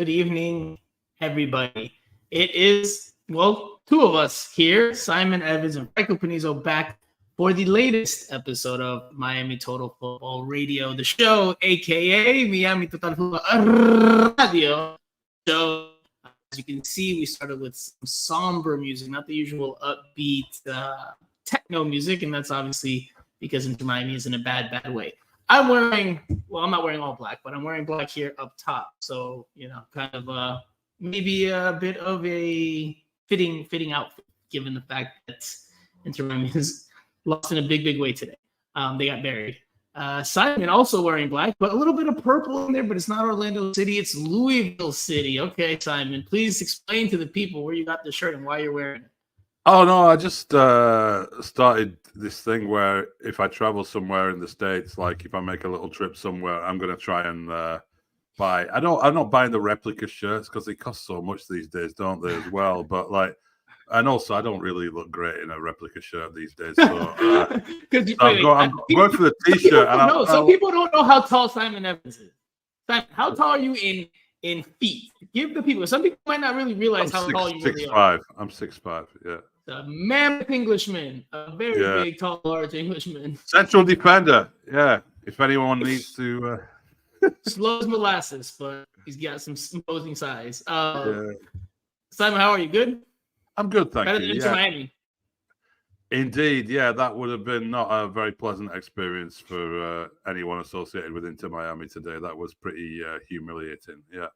good evening, everybody. It is, two of us here, Simon Evans and Franco Panizo, back for the latest episode of Miami Total Football Radio, the show, aka Miami Total Football Radio. So, as you can see, we started with some somber music, not the usual upbeat techno music, and that's obviously because Inter Miami is in a bad way. I'm not wearing all black, but I'm wearing black here up top. So, kind of maybe a bit of a fitting outfit, given the fact that Inter Miami is lost in a big way today. They got buried. Simon also wearing black, but a little bit of purple in there, but it's not Orlando City, it's Louisville City. Okay, Simon, please explain to the people where you got the shirt and why you're wearing it. Oh, no, I just started this thing where if I travel somewhere in the States, like if I make a little trip somewhere, I'm going to try and buy. I'm not buying the replica shirts because they cost so much these days, don't they, as well? But and also I don't really look great in a replica shirt these days. So I'm going for the T-shirt. Some people don't know how tall Simon Evans is. Simon, how tall are you in feet? Give the people. Some people might not really realize how tall you really are. I'm 6'5", yeah. A mammoth Englishman, a very big, tall, large Englishman. Central defender, yeah. If anyone needs to... Slow as molasses, but he's got some imposing size. Simon, how are you? Good? I'm good, thank you. Better than Inter Miami. Indeed, yeah. That would have been not a very pleasant experience for anyone associated with Inter Miami today. That was pretty humiliating, yeah.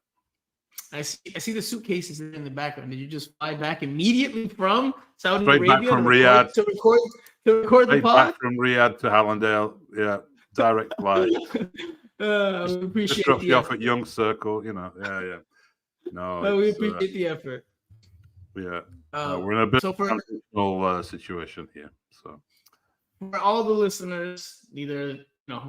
I see the suitcases in the background. Did you just fly back immedately from Saudi Arabia back from Riyadh to record the pod? Back from Riyadh to Hallandale, yeah, direct flight. We appreciate just dropped the you effort. off at Young Circle, yeah. No, we appreciate the effort. Yeah, we're in a bit of a transitional situation here. So, for all the listeners, either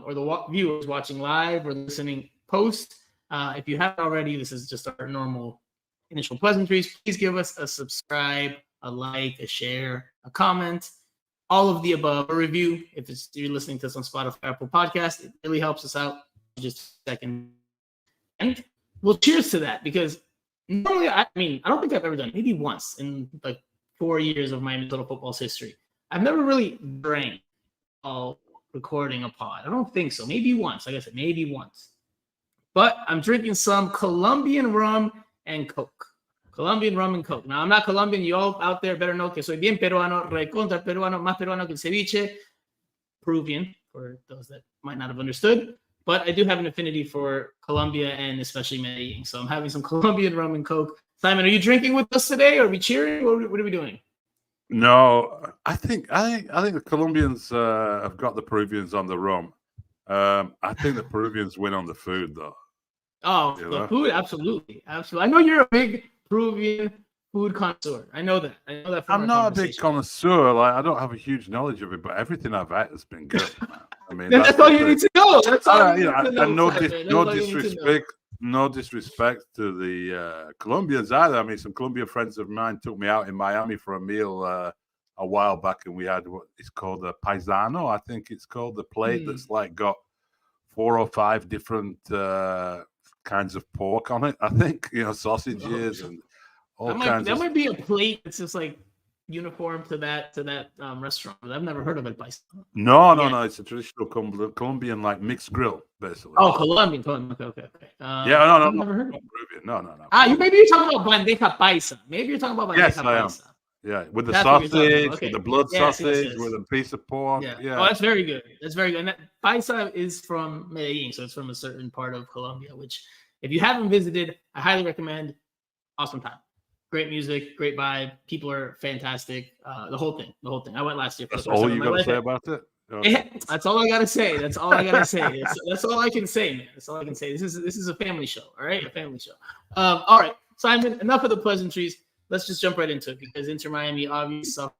or the viewers watching live or listening post. If you haven't already, this is just our normal initial pleasantries. Please give us a subscribe, a like, a share, a comment, all of the above, a review. If you're listening to us on Spotify, Apple Podcast, it really helps us out. Just a second. And we'll cheers to that because normally, I don't think I've ever done it. Maybe once in 4 years of Miami Total Football's history. I've never really drank while recording a pod. I don't think so. Maybe once. Like I said, maybe once. But I'm drinking some Colombian rum and Coke. Colombian rum and Coke. Now, I'm not Colombian. You all out there better know que soy bien peruano, recontra peruano, más peruano que el ceviche. Peruvian, for those that might not have understood. But I do have an affinity for Colombia and especially Medellin. So I'm having some Colombian rum and Coke. Simon, are you drinking with us today? Are we cheering? What are we doing? No, I think the Colombians have got the Peruvians on the rum. I think the Peruvians win on the food, though. Oh, the food, absolutely. I know you're a big Peruvian food connoisseur. I know that. I'm not a big connoisseur. I don't have a huge knowledge of it, but everything I've had has been good. That's all you need to know. That's all you need to know. And no disrespect to the Colombians either. Some Colombian friends of mine took me out in Miami for a meal a while back, and we had what is called a paisano. I think it's called the plate that's got 4 or 5 different kinds of pork on it. I think sausages and all kinds. That might be a plate that's just uniform to that restaurant. I've never heard of it. No. It's a traditional Colombian mixed grill, basically. Oh, Colombian. Okay. I've never heard of it. No. Maybe you're talking about bandeja paisa. Maybe you're talking about bandeja paisa. Yeah, with the sausage, with the blood sausage, with a piece of pork. Yeah. Oh, that's very good. And that paisa is from Medellin, so it's from a certain part of Colombia, which if you haven't visited, I highly recommend. Awesome time. Great music, great vibe. People are fantastic. The whole thing. I went last year. That's all you got to say about it? Okay. That's all I got to say. That's all I can say, man. That's all I can say. This is a family show, all right? A family show. All right, Simon, enough of the pleasantries. Let's just jump right into it because Inter Miami obviously suffered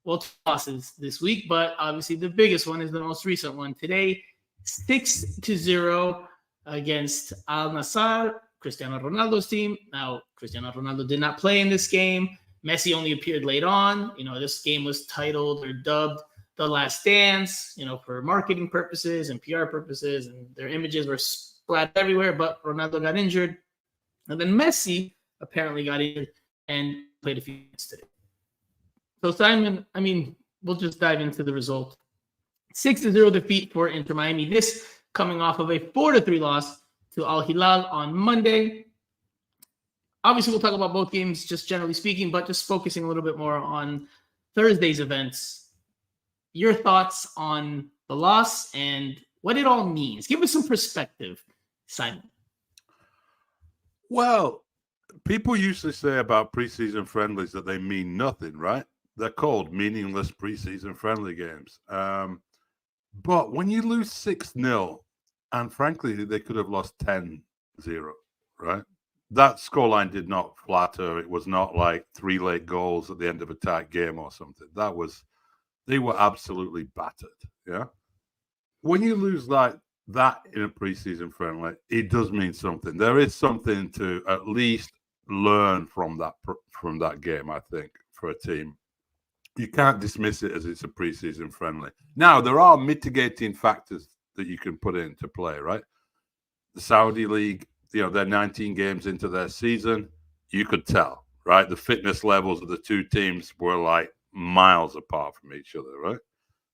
2 losses this week, but obviously the biggest one is the most recent one today, 6-0 against Al Nassr, Cristiano Ronaldo's team. Now, Cristiano Ronaldo did not play in this game. Messi only appeared late on. This game was titled or dubbed The Last Dance, for marketing purposes and PR purposes, and their images were splattered everywhere, but Ronaldo got injured. And then Messi apparently got injured and played a few minutes today. So Simon, I mean, we'll just dive into the result. 6-0 defeat for Inter Miami. This coming off of a 4-3 loss to Al Hilal on Monday. Obviously, we'll talk about both games just generally speaking, but just focusing a little bit more on Thursday's events. Your thoughts on the loss and what it all means. Give us some perspective, Simon. Well, people usually say about preseason friendlies that they mean nothing, right? They're called meaningless preseason friendly games. But when you lose 6-0, and frankly, they could have lost 10-0, right? That scoreline did not flatter. It was not like 3 late goals at the end of a tight game or something. They were absolutely battered, yeah? When you lose like that in a preseason friendly, it does mean something. There is something to at least learn from that game, I think, for a team. You can't dismiss it as it's a preseason friendly. Now, there are mitigating factors that you can put into play, right? The Saudi League, they're 19 games into their season. You could tell, right? The fitness levels of the two teams were like miles apart from each other, right?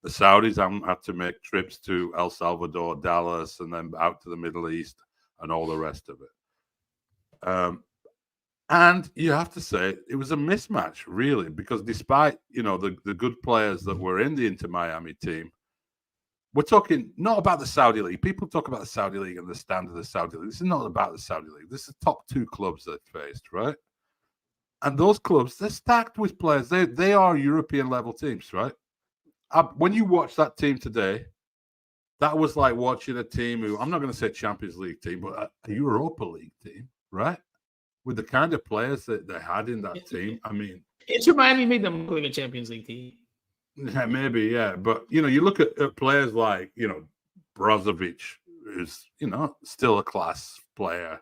The Saudis haven't had to make trips to El Salvador, Dallas, and then out to the Middle East and all the rest of it. And you have to say it was a mismatch, really, because despite, the good players that were in the Inter Miami team, we're talking not about the Saudi League. People talk about the Saudi League and the standard of the Saudi League. This is not about the Saudi League. This is the top 2 clubs they've faced, right? And those clubs, they're stacked with players. They are European-level teams, right? When you watch that team today, that was like watching a team who, I'm not going to say Champions League team, but a Europa League team, right? With the kind of players that they had in that team. I mean, Inter Miami made them look like a Champions League team. Yeah, maybe, yeah. But, you look at players like, Brozovic, who's, still a class player.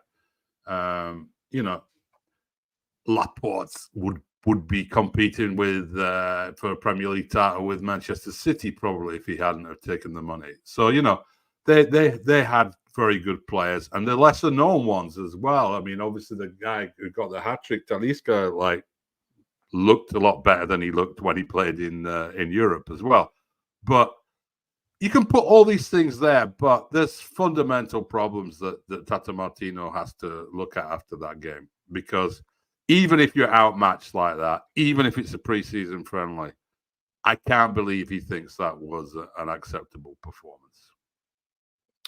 Laporte would be competing with for a Premier League title with Manchester City probably if he hadn't have taken the money. So, they had very good players, and the lesser known ones as well. I mean, obviously the guy who got the hat trick, Talisca, looked a lot better than he looked when he played in Europe as well. But you can put all these things there, but there's fundamental problems that Tata Martino has to look at after that game, because even if you're outmatched like that, even if it's a preseason friendly, I can't believe he thinks that was an acceptable performance.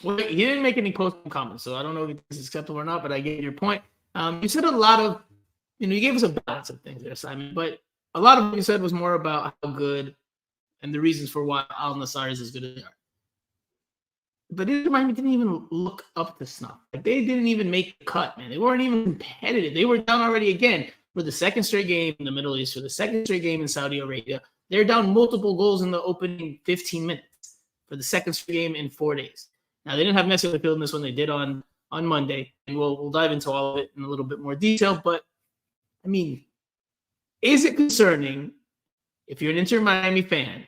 Well, he didn't make any post-game comments, so I don't know if it's acceptable or not, but I get your point. You said a lot of, you gave us a balance of things there, Simon, but a lot of what you said was more about how good and the reasons for why Al Nassr is as good as they are. But Inter Miami didn't even look up to snuff. They didn't even make the cut, man. They weren't even competitive. They were down already again for the second straight game in the Middle East, for the second straight game in Saudi Arabia. They're down multiple goals in the opening 15 minutes for the second straight game in 4 days. Now, they didn't have Messi on the field in this one. They did on Monday, and we'll dive into all of it in a little bit more detail. But, I mean, is it concerning if you're an Inter Miami fan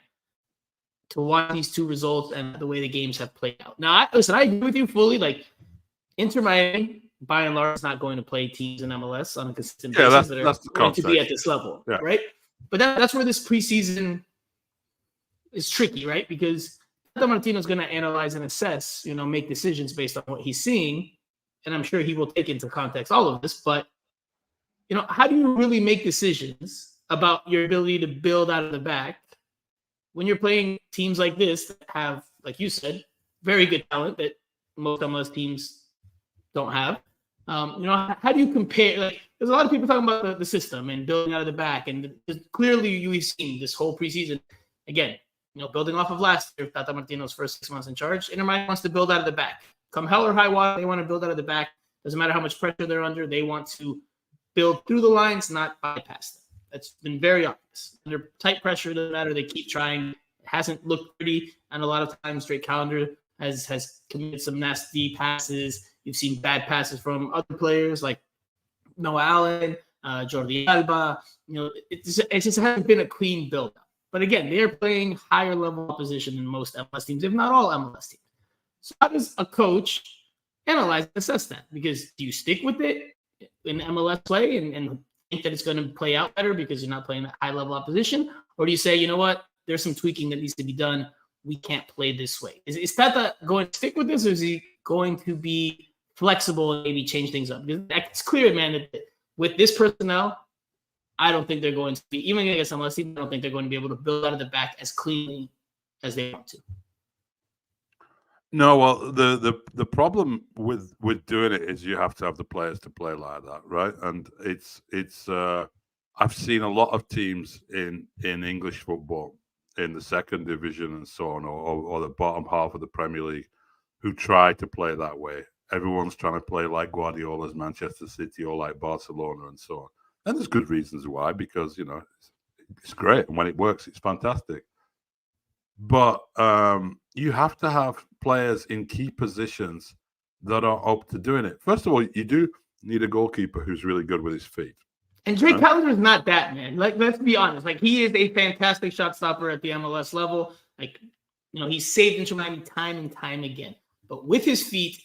to watch these two results and the way the games have played out? Now, I agree with you fully. Inter Miami, by and large, is not going to play teams in MLS on a consistent basis that are going to be at this level, right? But that's where this preseason is tricky, right? Because Tata Martino is going to analyze and assess, make decisions based on what he's seeing, and I'm sure he will take into context all of this. But how do you really make decisions about your ability to build out of the back when you're playing teams like this that have, like you said, very good talent that most MLS teams don't have? How do you compare? There's a lot of people talking about the system and building out of the back, and clearly you've seen this whole preseason again. Building off of last year, Tata Martino's first 6 months in charge, Inter Miami wants to build out of the back. Come hell or high water, they want to build out of the back. Doesn't matter how much pressure they're under. They want to build through the lines, not bypass them. That's been very obvious. Under tight pressure, doesn't matter. They keep trying. It hasn't looked pretty, and a lot of times Drake Callender has committed some nasty passes. You've seen bad passes from other players like Noah Allen, Jordi Alba. It just hasn't been a clean build-up. But again, they're playing higher level opposition than most MLS teams, if not all MLS teams. So how does a coach analyze and assess that? Because do you stick with it in MLS play and think that it's going to play out better because you're not playing that high-level opposition? Or do you say, you know what, there's some tweaking that needs to be done. We can't play this way. Is Tata going to stick with this, or is he going to be flexible and maybe change things up? Because it's clear, man, that with this personnel, I don't think they're going to be, even against MLS team, I don't think they're going to be able to build out of the back as cleanly as they want to. No, well, the problem with doing it is you have to have the players to play like that, right? And it's I've seen a lot of teams in English football in the second division and so on, or the bottom half of the Premier League, who try to play that way. Everyone's trying to play like Guardiola's Manchester City or like Barcelona and so on. And there's good reasons why, because, you know, it's great. And when it works, it's fantastic. But you have to have players in key positions that are up to doing it. First of all, you do need a goalkeeper who's really good with his feet. And Drake Callender is not that, man. Like, let's be honest. Like, he is a fantastic shot stopper at the MLS level. Like, you know, he's saved Inter Miami time and time again. But with his feet,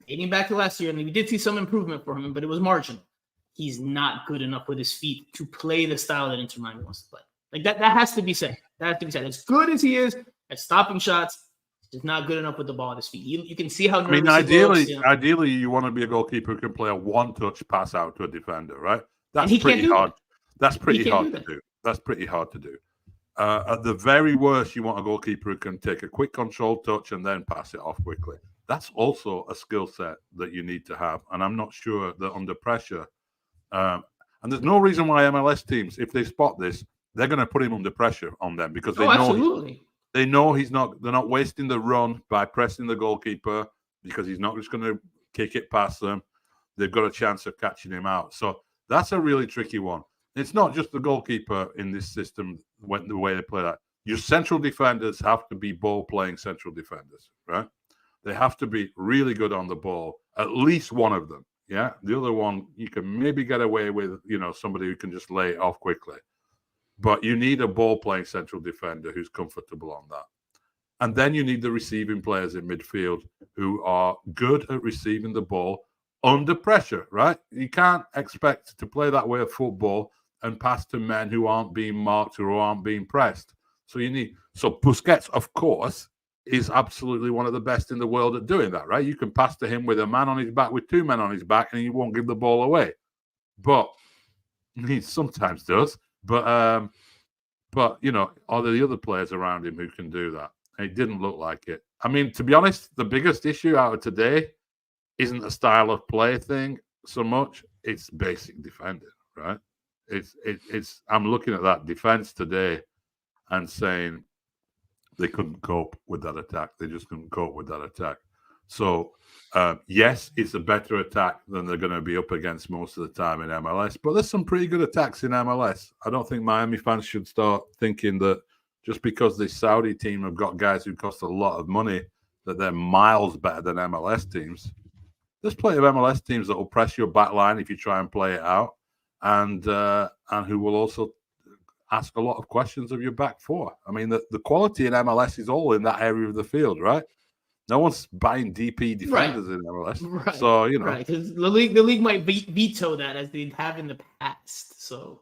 dating back to last year, and we did see some improvement for him, but it was marginal. He's not good enough with his feet to play the style that Inter Miami wants to play. Like, that has to be said. That has to be said. As good as he is at stopping shots, he's not good enough with the ball at his feet. You can see how nervous ideally, you want to be a goalkeeper who can play a one-touch pass out to a defender, right? That's pretty hard. That's pretty hard to do. That's pretty hard to do. At the very worst, you want a goalkeeper who can take a quick control touch and then pass it off quickly. That's also a skill set that you need to have. And I'm not sure that under pressure, and there's no reason why MLS teams, if they spot this, they're going to put him under pressure on them because they know he's not. They're not wasting the run by pressing the goalkeeper because he's not just going to kick it past them. They've got a chance of catching him out. So that's a really tricky one. It's not just the goalkeeper in this system, the way they play that. Your central defenders have to be ball-playing central defenders, right? They have to be really good on the ball, at least one of them, yeah? The other one, you can maybe get away with, you know, somebody who can just lay it off quickly. But you need a ball-playing central defender who's comfortable on that. And then you need the receiving players in midfield who are good at receiving the ball under pressure, right? You can't expect to play that way of football and pass to men who aren't being marked or aren't being pressed. So Busquets, of course, is absolutely one of the best in the world at doing that, right? You can pass to him with a man on his back, with two men on his back, and he won't give the ball away. But he sometimes does. But you know, are there the other players around him who can do that? And it didn't look like it. I mean, to be honest, the biggest issue out of today isn't a style of play thing so much. It's basic defending, right? It's. I'm looking at that defense today and saying they couldn't cope with that attack. They just couldn't cope with that attack. So, yes, it's a better attack than they're going to be up against most of the time in MLS. But there's some pretty good attacks in MLS. I don't think Miami fans should start thinking that just because the Saudi team have got guys who cost a lot of money, that they're miles better than MLS teams. There's plenty of MLS teams that will press your back line if you try and play it out, and who will also ask a lot of questions of your back four. I mean, the quality in MLS is all in that area of the field, right? No one's buying DP defenders in MLS. Right. So, you know. Right, because the league might veto that as they have in the past. So,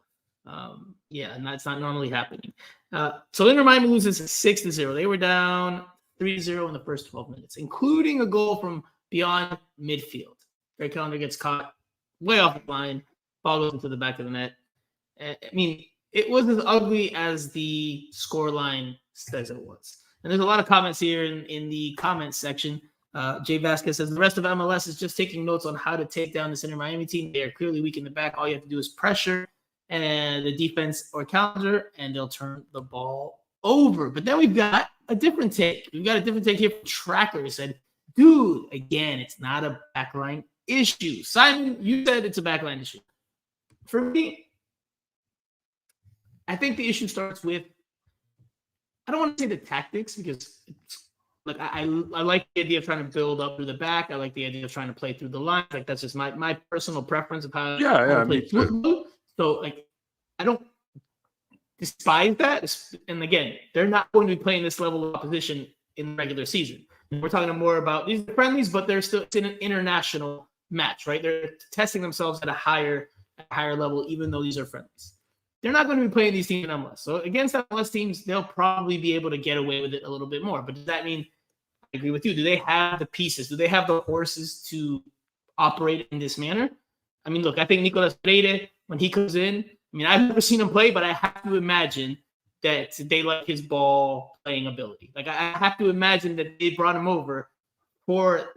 yeah, and that's not normally happening. So Inter Miami loses 6-0. They were down 3-0 in the first 12 minutes, including a goal from beyond midfield. Drake Callender gets caught way off the line. Ball goes into the back of the net. I mean, it was as ugly as the scoreline says it was. And there's a lot of comments here in the comments section. Jay Vasquez says, the rest of MLS is just taking notes on how to take down this Inter Miami team. They are clearly weak in the back. All you have to do is pressure and the defense or counter, and they'll turn the ball over. But then we've got a different take. We've got a different take here from Tracker. He said, dude, again, it's not a backline issue. Simon, you said it's a backline issue. For me, I think the issue starts with, I don't want to say the tactics, because it's like I like the idea of trying to build up through the back. I like the idea of trying to play through the line. Like that's just my personal preference of how I play football. So like I don't despise that. And again, they're not going to be playing this level of opposition in the regular season. We're talking more about these friendlies, but they're still in an international match, right? They're testing themselves at a higher level, even though these are friendlies. They're not going to be playing these teams in MLS. So against MLS teams, they'll probably be able to get away with it a little bit more. But does that mean, I agree with you, do they have the pieces? Do they have the horses to operate in this manner? I mean, look, I think Nicolas Freire, when he comes in, I mean, I've never seen him play, but I have to imagine that they like his ball playing ability. Like, I have to imagine that they brought him over for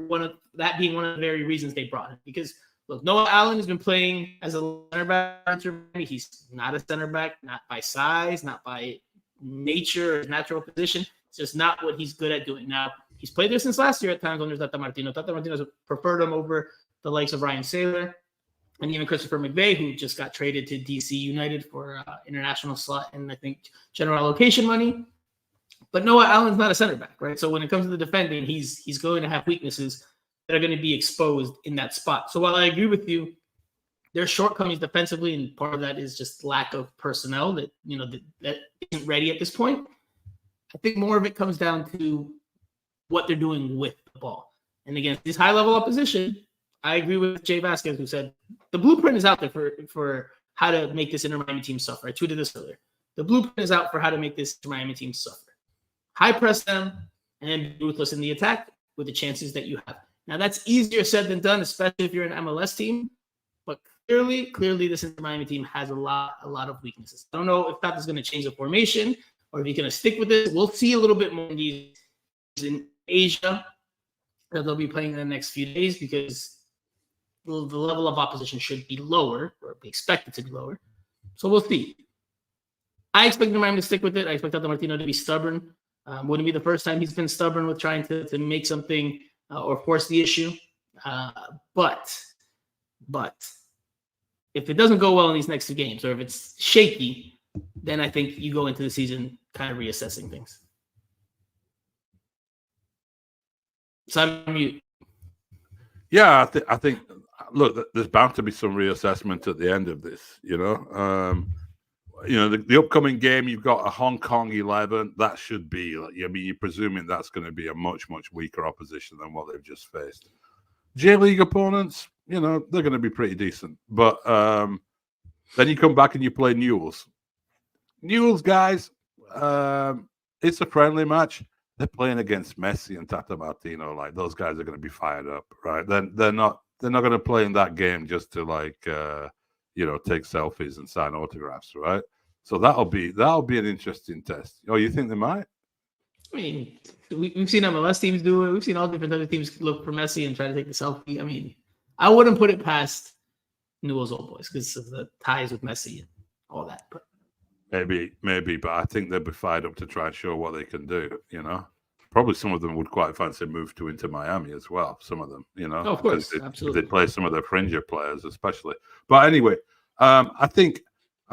that being one of the very reasons they brought him. Because, look, Noah Allen has been playing as a center back. He's not a center back, not by size, not by nature or natural position. It's just not what he's good at doing. Now, he's played there since last year at times when there's Tata Martino. Tata Martino's preferred him over the likes of Ryan Saylor and even Christopher McVeigh, who just got traded to DC United for international slot and I think general allocation money. But Noah Allen's not a center back, right? So when it comes to the defending, he's going to have weaknesses that are going to be exposed in that spot. So while I agree with you, there's shortcomings defensively, and part of that is just lack of personnel that that isn't ready at this point. I think more of it comes down to what they're doing with the ball. And again, this high-level opposition, I agree with Jay Vasquez, who said the blueprint is out there for how to make this Inter Miami team suffer. I tweeted this earlier. The blueprint is out for how to make this Inter Miami team suffer. High press them and then be ruthless in the attack with the chances that you have. Now, that's easier said than done, especially if you're an MLS team. But clearly, this Inter Miami team has a lot of weaknesses. I don't know if Tata's going to change the formation or if he's going to stick with this. We'll see a little bit more in Asia that they'll be playing in the next few days because the level of opposition should be lower or be expected to be lower. So we'll see. I expect Inter Miami to stick with it. I expect Tata Martino to be stubborn. Wouldn't be the first time he's been stubborn with trying to make something or force the issue. But if it doesn't go well in these next two games, or if it's shaky, then I think you go into the season kind of reassessing things. So I'm mute. Yeah, I think. Look, there's bound to be some reassessment at the end of this. The upcoming game, you've got a Hong Kong 11. That should be, you're presuming that's going to be a much, much weaker opposition than what they've just faced. J-League opponents, they're going to be pretty decent. But then you come back and you play Newell's. Newell's, guys, it's a friendly match. They're playing against Messi and Tata Martino. Like, those guys are going to be fired up, right? They're not going to play in that game just to take selfies and sign autographs, right? So that'll be an interesting test. Oh, you think they might? I mean, we've seen MLS teams do it. We've seen all different other teams look for Messi and try to take the selfie. I mean, I wouldn't put it past Newell's Old Boys because of the ties with Messi and all that. But maybe, but I think they'd be fired up to try and show what they can do. Probably some of them would quite fancy a move to Inter Miami as well. Some of them, of course, absolutely. They play some of their fringer players, especially. But anyway, I think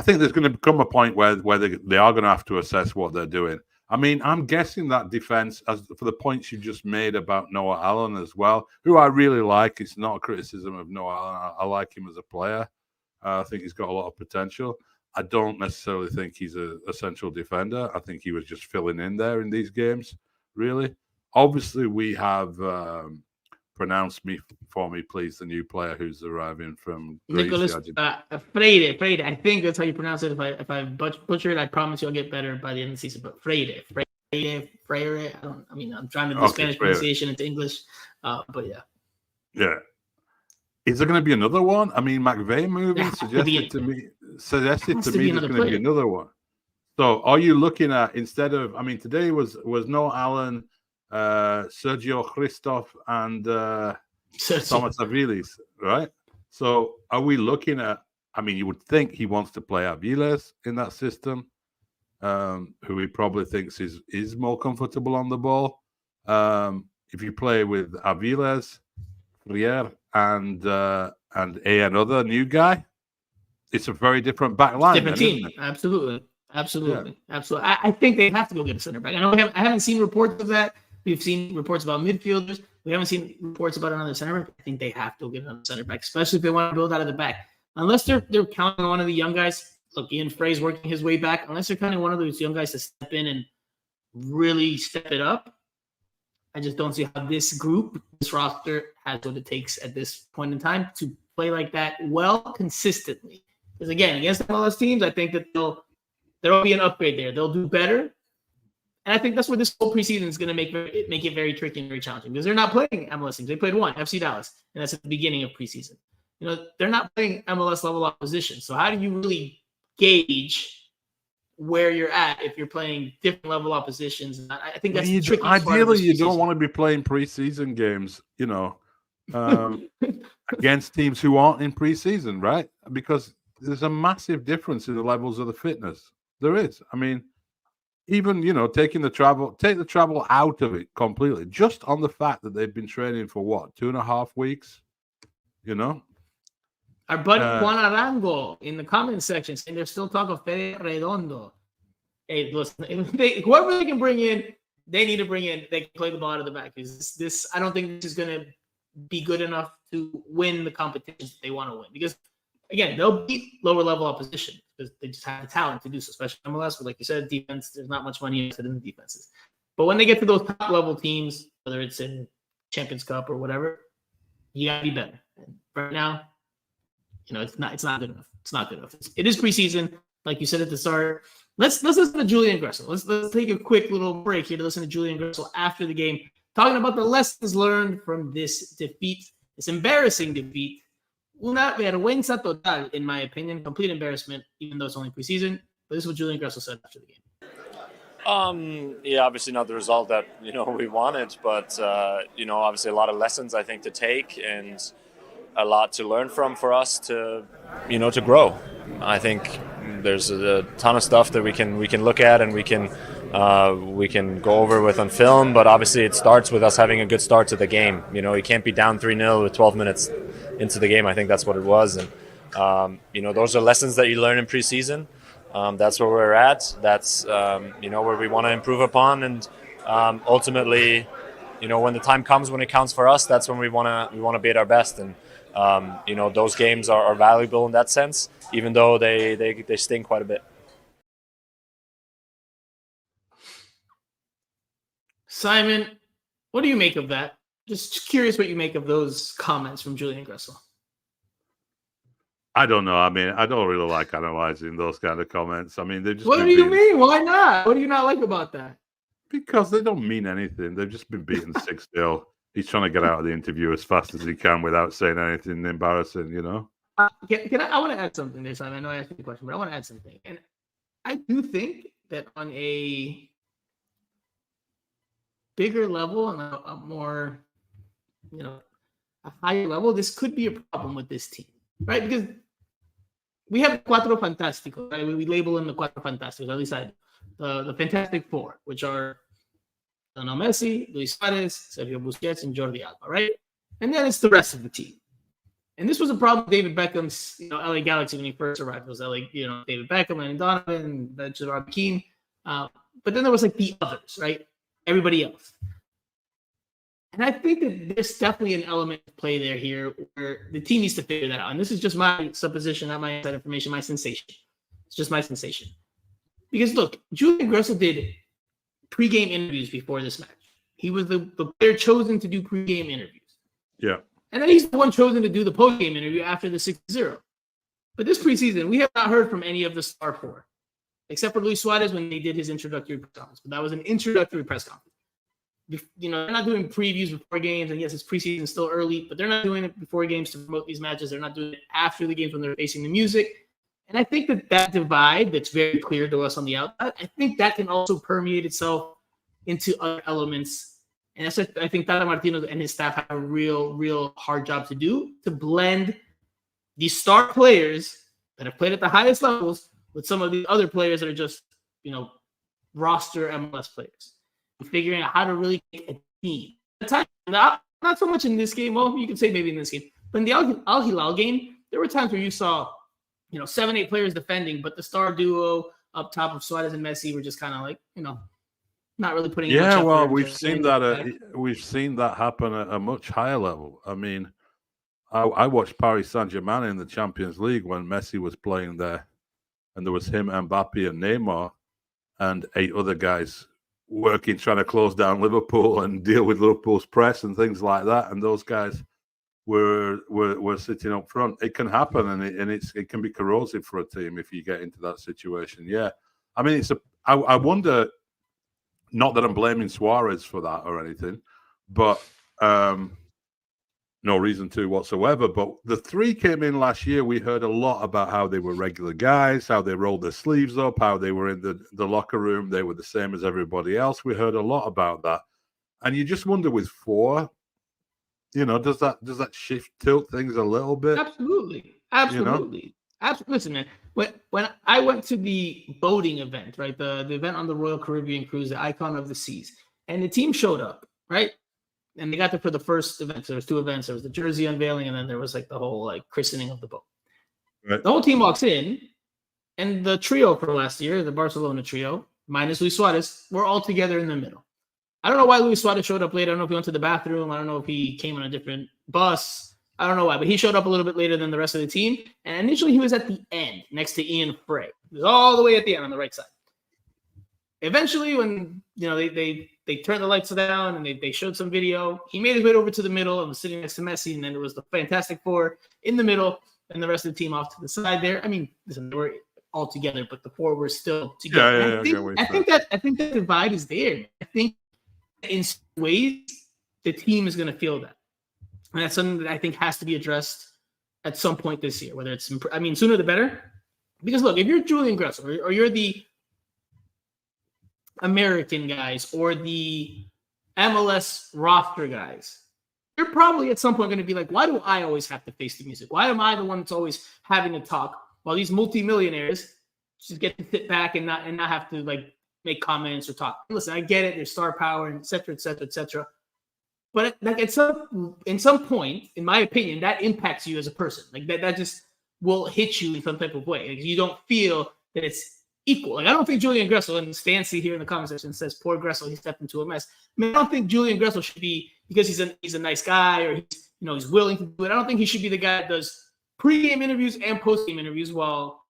there's going to come a point where they are going to have to assess what they're doing. I mean, I'm guessing that defense, as for the points you just made about Noah Allen as well, who I really like. It's not a criticism of Noah Allen. I like him as a player. I think he's got a lot of potential. I don't necessarily think he's a central defender. I think he was just filling in there in these games. Really, obviously, we have pronounced for me, please, the new player who's arriving from Greece. Nicolas Freire. I think that's how you pronounce it. If I butcher it, I promise you'll get better by the end of the season. But Freire. I'm trying to do Spanish pronunciation into English. But yeah. Yeah. Is there going to be another one? I mean, McVeigh movie suggested to me there's going to be another one. So are you looking at, instead of, I mean, today was Noah Allen, Sergio Christoph, and Thomas Aviles, right? So are we looking at, I mean, you would think he wants to play Aviles in that system, who he probably thinks is more comfortable on the ball. If you play with Aviles, Freire, and another new guy, it's a very different back line. Different team, absolutely. I think they have to go get a center back. I know I haven't seen reports of that. We've seen reports about midfielders. We haven't seen reports about another center back. I think they have to go get another center back, especially if they want to build out of the back. Unless they're counting on one of the young guys. Look, Ian Frey's working his way back. Unless they're counting on one of those young guys to step in and really step it up, I just don't see how this group, this roster, has what it takes at this point in time to play like that well consistently. Because again, against MLS teams, I think that there'll be an upgrade there. They'll do better. And I think that's where this whole preseason is going to make it very tricky and very challenging because they're not playing MLS teams. They played one, FC Dallas, and that's at the beginning of preseason. They're not playing MLS level opposition. So how do you really gauge where you're at if you're playing different level oppositions? And I think that's the tricky part. Ideally, you don't want to be playing preseason games, against teams who aren't in preseason, right? Because there's a massive difference in the levels of the fitness. There is. I mean, even, take the travel out of it completely, just on the fact that they've been training for 2.5 weeks, Our buddy Juan Arango in the comment section saying there's still talk of Fede Redondo. Hey, listen, whoever they can bring in, they need to bring in. They can play the ball out of the back. This I don't think this is going to be good enough to win the competitions that they want to win. Because, again, they'll beat lower level opposition because they just have the talent to do so, especially MLS. But like you said, defense, there's not much money invested in the defenses. But when they get to those top level teams, whether it's in Champions Cup or whatever, you got to be better. And right now, it's not good enough. It's not good enough. It is preseason, like you said at the start. Let's listen to Julian Gressel. Let's take a quick little break here to listen to Julian Gressel after the game, talking about the lessons learned from this defeat, this embarrassing defeat. Una vergüenza total, in my opinion, complete embarrassment, even though it's only preseason. But this is what Julian Gressel said after the game. Yeah, obviously not the result that we wanted, but obviously a lot of lessons I think to take and a lot to learn from for us to grow. I think there's a ton of stuff that we can look at and we can go over with on film, but obviously it starts with us having a good start to the game. You can't be down 3-0 with 12 minutes into the game. I think that's what it was, and those are lessons that you learn in preseason. That's where we're at. That's where we want to improve upon, and ultimately, when the time comes when it counts for us, that's when we want to be at our best. And those games are valuable in that sense, even though they sting quite a bit. Simon, what do you make of that? Just curious what you make of those comments from Julian Gressel. I don't know. I mean, I don't really like analyzing those kind of comments. I mean, they just. What do you mean? Why not? What do you not like about that? Because they don't mean anything. They've just been beaten 6-0. He's trying to get out of the interview as fast as he can without saying anything embarrassing, Can I want to add something there, Simon. I know I asked you a question, but I want to add something. And I do think that on a bigger level and a more, a higher level, this could be a problem with this team, right? Because we have Cuatro Fantásticos, right? We label them the Cuatro Fantásticos, at least I do. The Fantastic Four, which are Messi, Luis Suarez, Sergio Busquets, and Jordi Alba, right? And then it's the rest of the team. And this was a problem with David Beckham's, LA Galaxy when he first arrived. It was David Beckham, Landon Donovan, Gerard Keane. But then there was the others, right? Everybody else. And I think that there's definitely an element of play here where the team needs to figure that out. And this is just my supposition, not my inside information, my sensation. It's just my sensation. Because look, Julian Gressel did pre-game interviews before this match. He was the player chosen to do pre-game interviews. Yeah. And then he's the one chosen to do the post-game interview after the 6-0. But this preseason, we have not heard from any of the star four, except for Luis Suarez when he did his introductory press conference. But that was an introductory press conference. They're not doing previews before games, and yes, it's preseason, still early, but they're not doing it before games to promote these matches. They're not doing it after the games when they're facing the music. And I think that divide that's very clear to us on the outside, I think that can also permeate itself into other elements. And that's what I think Tata Martino and his staff have a real hard job to do, to blend these star players that have played at the highest levels with some of the other players that are just, roster MLS players. And figuring out how to really make a team. Not so much in this game. Well, you can say maybe in this game. But in the Al Hilal game, there were times where you saw 7-8 players defending, but the star duo up top of Suarez and Messi were just kind of not really putting. Yeah, well, we've seen that happen at a much higher level. I mean, I watched Paris Saint-Germain in the Champions League when Messi was playing there, and there was him, Mbappe, and Neymar, and 8 other guys working, trying to close down Liverpool and deal with Liverpool's press and things like that. And those guys were sitting up front. It can happen, and it can be corrosive for a team if you get into that situation. Yeah, I mean, I wonder. Not that I'm blaming Suarez for that or anything, but no reason to whatsoever. But the three came in last year. We heard a lot about how they were regular guys, how they rolled their sleeves up, how they were in the locker room. They were the same as everybody else. We heard a lot about that. And you just wonder with four, does that shift tilt things a little bit? Absolutely. Absolutely. Listen, man, when I went to the boating event, right, the event on the Royal Caribbean cruise, the Icon of the Seas, and the team showed up, right? And they got there for the first event. So there was two events. There was the jersey unveiling, and then there was like the whole like christening of the boat. Right. The whole team walks in, and the trio from last year, the Barcelona trio, minus Luis Suarez, were all together in the middle. I don't know why Luis Suarez showed up late. I don't know if he went to the bathroom. I don't know if he came on a different bus. I don't know why, but he showed up a little bit later than the rest of the team. And initially he was at the end next to Ian Frey. He was all the way at the end on the right side. Eventually, when they turned the lights down and they showed some video, he made his way over to the middle and was sitting next to Messi. And then it was the Fantastic Four in the middle and the rest of the team off to the side there. I mean, listen, they were all together, but the four were still together. I think that divide is there. I think in some ways the team is going to feel that. And that's something that I think has to be addressed at some point this year, whether it's, sooner the better. Because look, if you're Julian Gressel or you're the American guys or the MLS roster guys, you're probably at some point going to be like, why do I always have to face the music? Why am I the one that's always having to talk while these multimillionaires just get to sit back and not have to like make comments or talk? Listen, I get it. There's star power and et cetera, et cetera, et cetera. But like in some point, in my opinion, that impacts you as a person. Like that just will hit you in some type of way. Like you don't feel that it's equal. Like I don't think Julian Gressel, and Stancy here in the comment section says, "Poor Gressel, he stepped into a mess." I mean, I don't think Julian Gressel should be, because he's a nice guy or he's willing to do it. I don't think he should be the guy that does pre-game interviews and post-game interviews while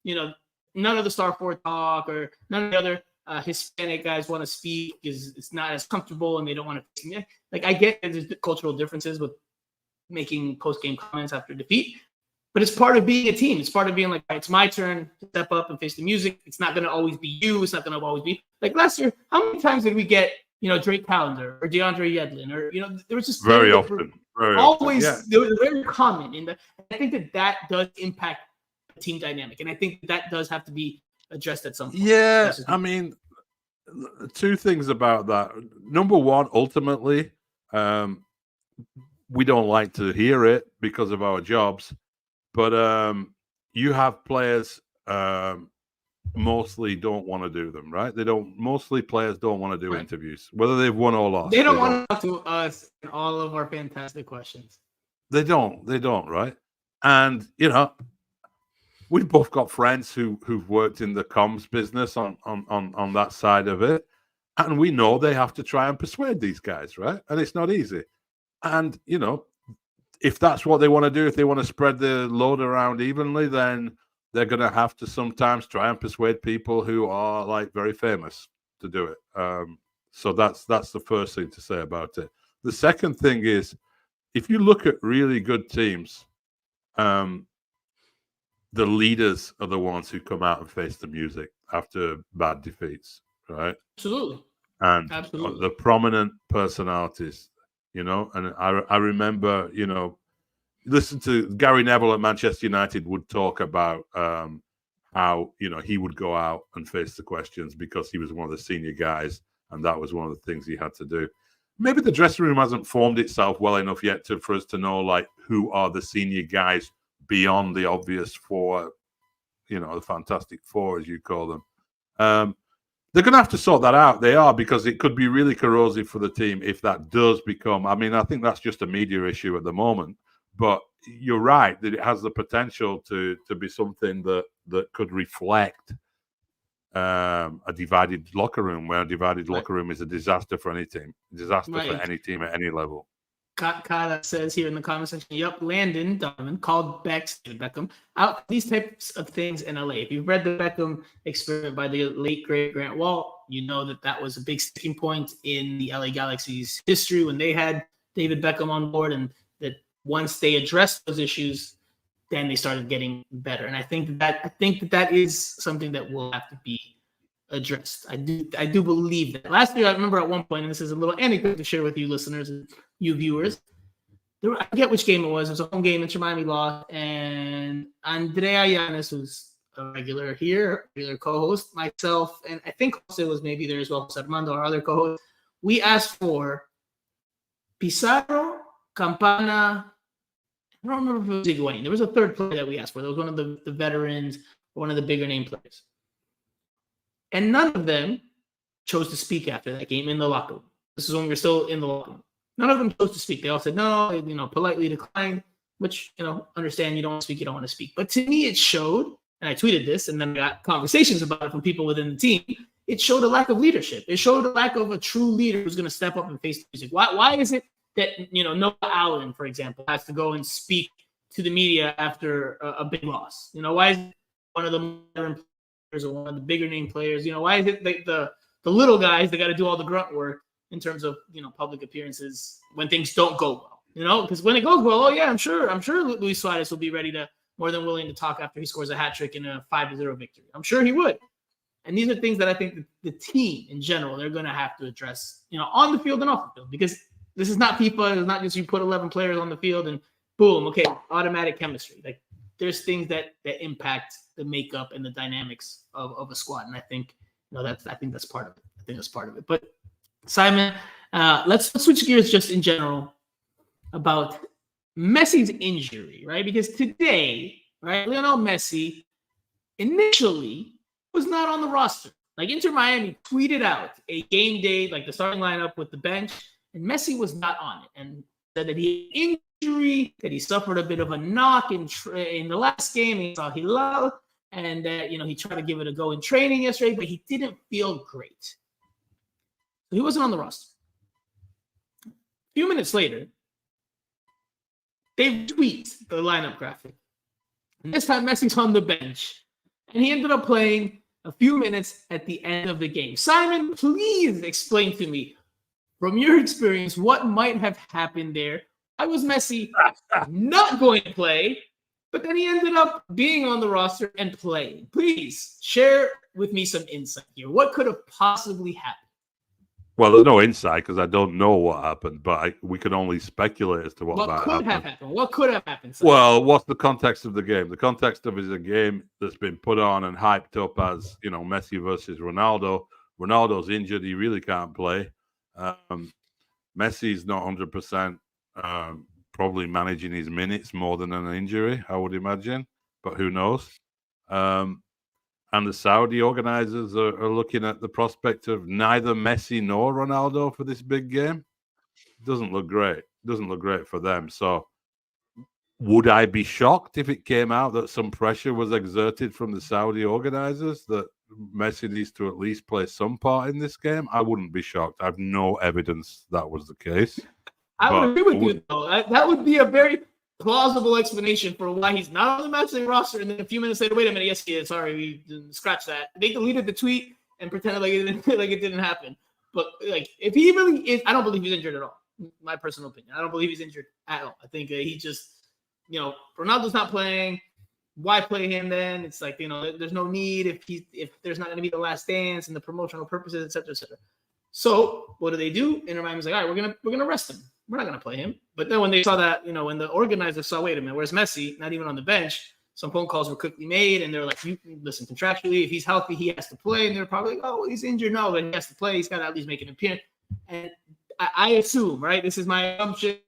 none of the star four talk or none of the other Hispanic guys want to speak because it's not as comfortable and they don't want to. Like I get that there's cultural differences with making post-game comments after defeat, but it's part of being a team. It's part of being like, it's my turn to step up and face the music. It's not going to always be you. It's not going to always be like last year. How many times did we get Drake Callender or DeAndre Yedlin or there was just very often, always yeah. They were very common I think that does impact the team dynamic, and I think that does have to be addressed at some point. Yeah, I mean, two things about that. Number one, ultimately, we don't like to hear it because of our jobs, but you have players mostly don't want to do them, right? Mostly players don't want to do interviews, whether they've won or lost. They don't want to talk to us and all of our fantastic questions. They don't, right? And we've both got friends who've worked in the comms business on that side of it. And we know they have to try and persuade these guys, right? And it's not easy. And, if that's what they want to do, if they want to spread the load around evenly, then they're going to have to sometimes try and persuade people who are like very famous to do it. So that's the first thing to say about it. The second thing is, if you look at really good teams, the leaders are the ones who come out and face the music after bad defeats, right? Absolutely. And the prominent personalities, and I remember, listen to Gary Neville at Manchester United would talk about how, he would go out and face the questions because he was one of the senior guys, and that was one of the things he had to do. Maybe the dressing room hasn't formed itself well enough yet for us to know, like, who are the senior guys beyond the obvious four, the Fantastic Four, as you call them. They're going to have to sort that out. They are, because it could be really corrosive for the team if that does become. I mean, I think that's just a media issue at the moment. But you're right that it has the potential to be something that could reflect a divided locker room, where a divided locker room is a disaster for any team. Disaster for any team at any level. Kata says here in the comment section, yep, Landon Donovan called Beckham out these types of things in LA. If you've read the Beckham experiment by the late great Grant Wall, You know that was a big sticking point in the LA Galaxy's history when they had David Beckham on board, and that once they addressed those issues, then they started getting better. And I think that is something that will have to be addressed. I do believe that. Last year, I remember at one point, and this is a little anecdote to share with you listeners and you viewers. I forget which game it was. It was a home game. Inter Miami lost, and Andrea Llanes, who's a regular co-host, myself, and I think Jose was maybe there as well, Armando, our other co-host. We asked for Pizarro, Campana. I don't remember if it was Higuain. There was a third player that we asked for. That was one of the veterans, one of the bigger name players. And none of them chose to speak after that game in the locker room. This is when we were still in the locker room. None of them chose to speak. They all said no, politely declined, which, understand you don't want to speak, you don't want to speak. But to me, it showed, and I tweeted this, and then I got conversations about it from people within the team. It showed a lack of leadership. It showed a lack of a true leader who's going to step up and face the music. Why is it that, Noah Allen, for example, has to go and speak to the media after a big loss? Why is it one of the modern players or one of the bigger name players? Why is it the little guys that got to do all the grunt work in terms of, public appearances when things don't go well, because when it goes well, I'm sure Luis Suarez will be more than willing to talk after he scores a hat trick in a 5-0 victory. I'm sure he would. And these are things that I think the team in general, they're going to have to address, on the field and off the field, because this is not FIFA. It's not just you put 11 players on the field and boom, okay, automatic chemistry. Like there's things that impact the makeup and the dynamics of a squad. And I think, that's part of it. I think that's part of it. But Simon, let's switch gears just in general about Messi's injury, right? Because today, right, Lionel Messi initially was not on the roster. Like Inter Miami tweeted out a game day, like the starting lineup with the bench, and Messi was not on it, and said that he had injury, that he suffered a bit of a knock in the last game against Al Hilal, and that he tried to give it a go in training yesterday, but he didn't feel great. So he wasn't on the roster. A few minutes later, they tweet the lineup graphic. And this time Messi's on the bench, and he ended up playing a few minutes at the end of the game. Simon, please explain to me, from your experience, what might have happened there. Why was Messi not going to play, but then he ended up being on the roster and playing? Please share with me some insight here. What could have possibly happened? Well, there's no insight because I don't know what happened, but we can only speculate as to what could have happened. What could have happened? Simon? Well, what's the context of the game? The context of it is a game that's been put on and hyped up as, Messi versus Ronaldo. Ronaldo's injured. He really can't play. Messi's not 100%, probably managing his minutes more than an injury, I would imagine, but who knows? And the Saudi organizers are looking at the prospect of neither Messi nor Ronaldo for this big game. It doesn't look great. It doesn't look great for them. So would I be shocked if it came out that some pressure was exerted from the Saudi organizers that Messi needs to at least play some part in this game? I wouldn't be shocked. I have no evidence that was the case. I would agree with you, though. That would be a very plausible explanation for why he's not on the matchday roster. And then a few minutes later, wait a minute, yes, he is. Sorry, we didn't scratch that. They deleted the tweet and pretended like it didn't happen. But if he really is, I don't believe he's injured at all. My personal opinion, I don't believe he's injured at all. I think he just, Ronaldo's not playing. Why play him then? It's like, there's no need if there's not going to be the last dance and the promotional purposes, et cetera, et cetera. So what do? Inter Miami's like, all right, we're gonna rest him. We're not gonna play him. But then when they saw that, when the organizers saw, wait a minute, where's Messi? Not even on the bench. Some phone calls were quickly made, and they're like, you listen, contractually, if he's healthy, he has to play. And they're probably like, oh, well, he's injured. No, but he has to play. He's got to at least make an appearance. And I assume, right? This is my assumption.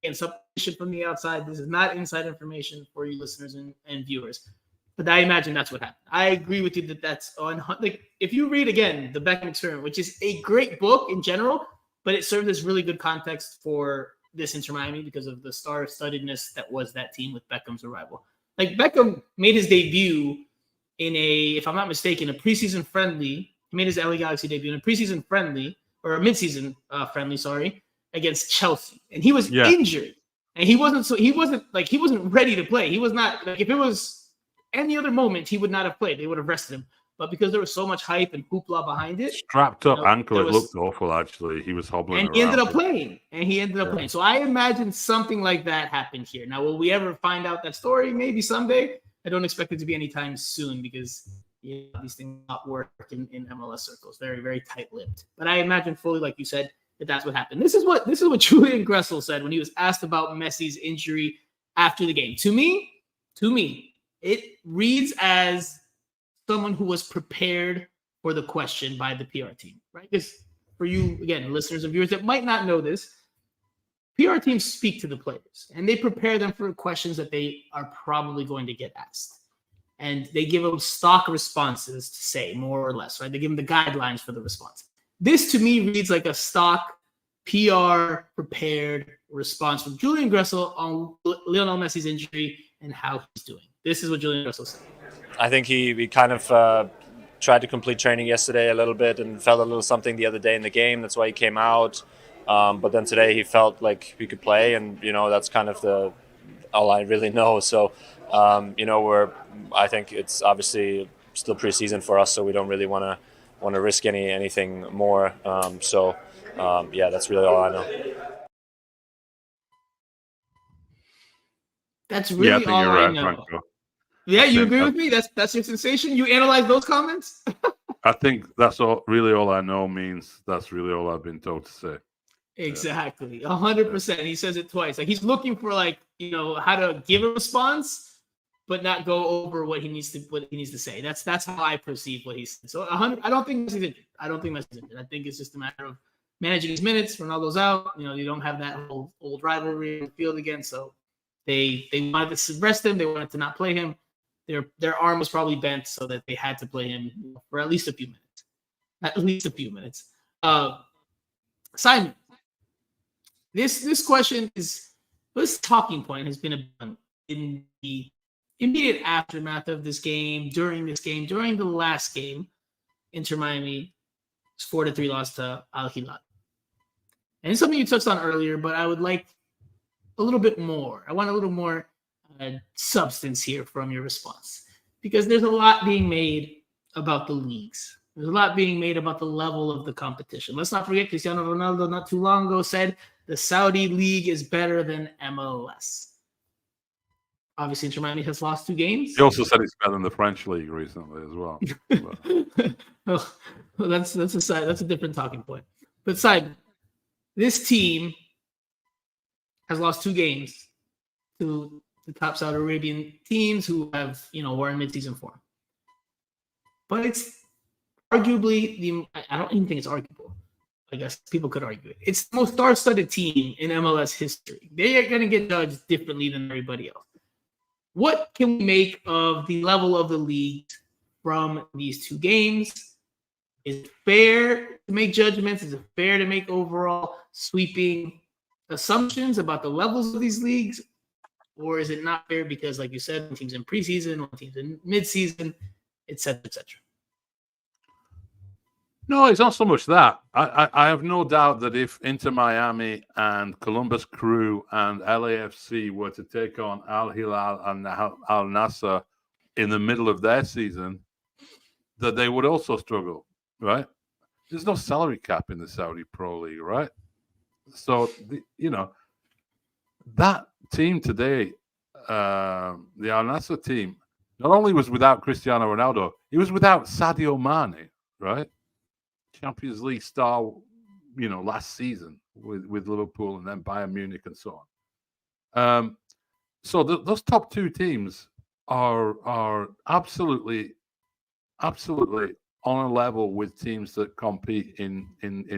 And supposition from the outside. This is not inside information for you listeners and viewers. But I imagine that's what happened. I agree with you that that's on. If you read again the Beckham Experiment, which is a great book in general, but it serves as really good context for this Inter Miami because of the star-studdedness that was that team with Beckham's arrival. Like Beckham made his debut in if I'm not mistaken, a preseason friendly. He made his LA Galaxy debut in a preseason friendly or a midseason friendly, against Chelsea, and he was injured, and he wasn't ready to play. He was not if it was any other moment, he would not have played. They would have rested him. but because there was so much hype and hoopla behind it, strapped up ankle, it looked was, awful. Actually, he was hobbling and around. he ended up playing. Playing. So I imagine something like that happened here. Now, will we ever find out that story? Maybe someday. I don't expect it to be anytime soon because these things not work in MLS circles. Very, very tight-lipped. But I imagine fully, like you said, that's what happened. This is what Julian Gressel said when he was asked about Messi's injury after the game. To me, it reads as someone who was prepared for the question by the PR team, right? Because for you, again, listeners and viewers that might not know this, PR teams speak to the players and they prepare them for questions that they are probably going to get asked. And they give them stock responses to say, more or less, right? They give them the guidelines for the response. This, to me, reads like a stock PR prepared response from Julian Gressel on Lionel Messi's injury and how he's doing. This is what Julian Gressel said. I think he kind of tried to complete training yesterday a little bit and felt a little something the other day in the game. That's why he came out. But then today he felt like he could play, and that's kind of all I really know. So I think it's obviously still preseason for us, so we don't really want to risk anything more. That's really all I know. That's really all I know. Franco. Yeah, you agree with me? That's your sensation? You analyze those comments? I think that's really all I know means that's really all I've been told to say. Exactly. 100%. He says it twice. Like he's looking for how to give a response, but not go over what he needs to say. That's how I perceive what he's saying. So 100. I don't think Messi's injured. I think it's just a matter of managing his minutes. Ronaldo's out. You don't have that whole old rivalry in the field again. So they wanted to rest him. They wanted to not play him. Their arm was probably bent, so that they had to play him for at least a few minutes. Simon, this question this talking point has been in the immediate aftermath of this game, during the last game, Inter Miami 4-3 loss to Al Hilal. And it's something you touched on earlier, but I would like a little bit more. I want a little more substance here from your response, because there's a lot being made about the leagues. There's a lot being made about the level of the competition. Let's not forget Cristiano Ronaldo not too long ago said the Saudi league is better than MLS. Obviously, Inter Miami has lost 2 games. He also said it's better than the French league recently as well. well, that's a different talking point. But Simon, this team has lost 2 games to the top Saudi Arabian teams who have, were in mid-season form. But it's arguably I don't even think it's arguable. I guess people could argue it. It's the most star-studded team in MLS history. They are going to get judged differently than everybody else. What can we make of the level of the league from these 2 games? Is it fair to make judgments? Is it fair to make overall sweeping assumptions about the levels of these leagues? Or is it not fair because, like you said, one team's in preseason, one team's in midseason, et cetera, et cetera? No, it's not so much that. I have no doubt that if Inter Miami and Columbus Crew and LAFC were to take on Al Hilal and Al Nassr in the middle of their season, that they would also struggle, right? There's no salary cap in the Saudi Pro League, right? So, that team today, the Al Nassr team, not only was without Cristiano Ronaldo, he was without Sadio Mane, right? Champions League star, last season with Liverpool and then Bayern Munich and so on. So those top 2 teams are absolutely on a level with teams that compete in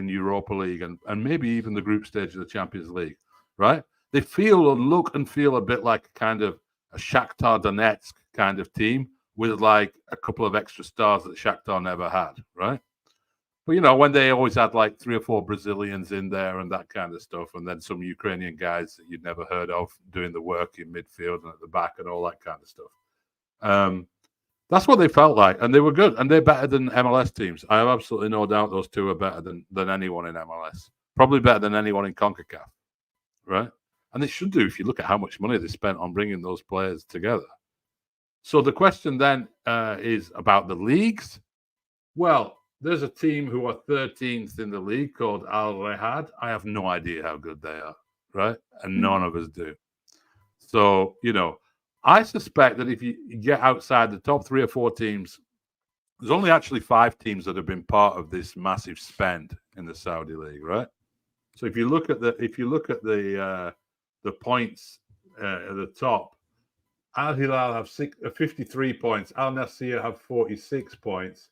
Europa League and maybe even the group stage of the Champions League, right? They look and feel a bit like kind of a Shakhtar Donetsk kind of team with like a couple of extra stars that Shakhtar never had, right? But, when they always had like 3 or 4 Brazilians in there and that kind of stuff, and then some Ukrainian guys that you'd never heard of doing the work in midfield and at the back and all that kind of stuff. That's what they felt like, and they were good, and they're better than MLS teams. I have absolutely no doubt those 2 are better than anyone in MLS. Probably better than anyone in CONCACAF, right? And they should do if you look at how much money they spent on bringing those players together. So the question then is about the leagues. Well, there's a team who are 13th in the league called Al Hilal. I have no idea how good they are, right? And none of us do. So, I suspect that if you get outside the top 3 or 4 teams, there's only actually 5 teams that have been part of this massive spend in the Saudi league, right? So if you look at the points at the top, Al Hilal have 53 points, Al Nassr have 46 points,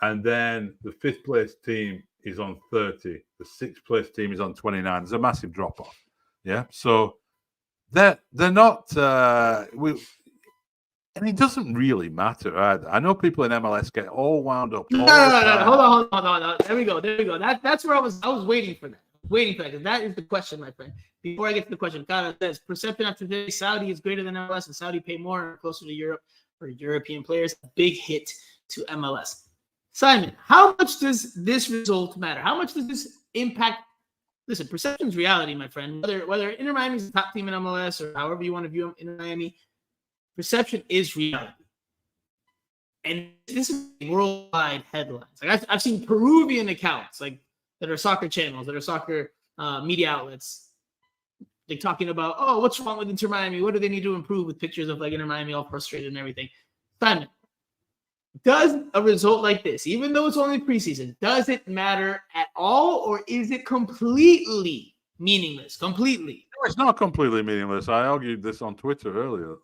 and then the 5th place team is on 30. The 6th place team is on 29. There's a massive drop off. Yeah, so they're not. And it doesn't really matter either. I know people in MLS get all wound up. No. Hold on. There we go. That's where I was waiting for that. Because that is the question, my friend. Before I get to the question, Kara says, perception after today, Saudi is greater than MLS, and Saudi pay more and closer to Europe for European players. A big hit to MLS. Simon, how much does this result matter? How much does this impact? Listen, perception's reality, my friend. Whether Inter Miami is the top team in MLS or however you want to view them, Inter Miami, perception is reality. And this is worldwide headlines. Like I've seen Peruvian accounts that are soccer channels, that are soccer media outlets. They're talking about, oh, what's wrong with Inter Miami? What do they need to improve, with pictures of Inter Miami all frustrated and everything. Simon, does a result like this, even though it's only preseason, does it matter at all, or is it completely meaningless? Completely. No, it's not completely meaningless. I argued this on Twitter earlier.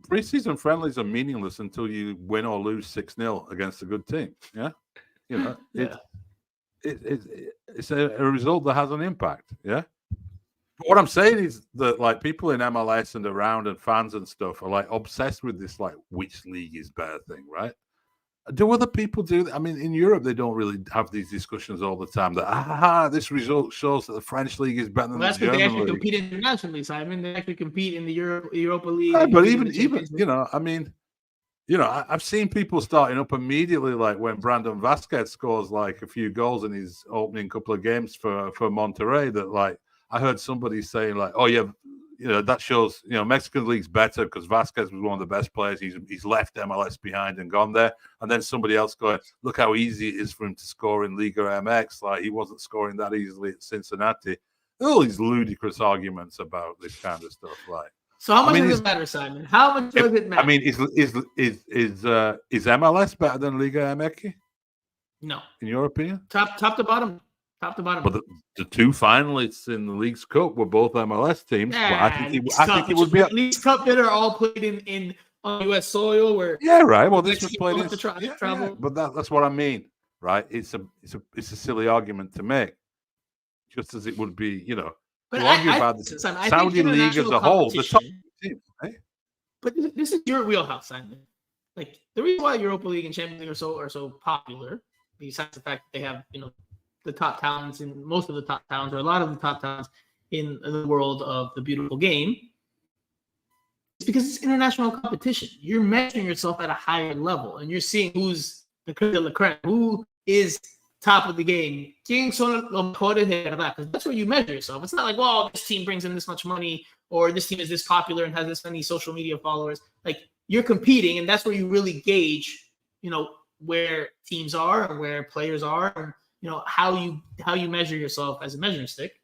Preseason friendlies are meaningless until you win or lose 6-0 against a good team. Yeah, it's a result that has an impact. Yeah. But what I'm saying is that people in MLS and around and fans and stuff are obsessed with this which league is better thing, right? Do other people do that? I mean, in Europe they don't really have these discussions all the time. That this result shows that the French league is better than the German league. They actually compete internationally, Simon. They actually compete in the Europa League. But even I've seen people starting up immediately, when Brandon Vasquez scores a few goals in his opening couple of games for Monterrey. That I heard somebody saying oh yeah, that shows Mexican league's better because Vasquez was one of the best players. He's left MLS behind and gone there. And then somebody else going, look how easy it is for him to score in Liga MX. He wasn't scoring that easily at Cincinnati. All these ludicrous arguments about this kind of stuff. So how much does it matter, Simon? How much does it matter? I mean, is MLS better than Liga MX? No. In your opinion? Top to bottom. Top to bottom. But the 2 finalists in the League's Cup were both MLS teams. I think it would be League's Cup that are all played in on U.S. soil. Where right. Well, this was played in travel. But that's what I mean, right? It's a silly argument to make, just as it would be, But to argue about the Saudi league as a whole, the top team, right? But this is your wheelhouse, Simon. The reason why Europa League and Champions League are so popular, besides the fact that they have the top talents in most of the top towns, or a lot of the top towns in the world of the beautiful game, it's because it's international competition. You're measuring yourself at a higher level, and you're seeing who's the creme de la creme, who is top of the game. Because that's where you measure yourself. It's not well, this team brings in this much money, or this team is this popular and has this many social media followers. You're competing, and that's where you really gauge, where teams are and where players are, and how you measure yourself as a measuring stick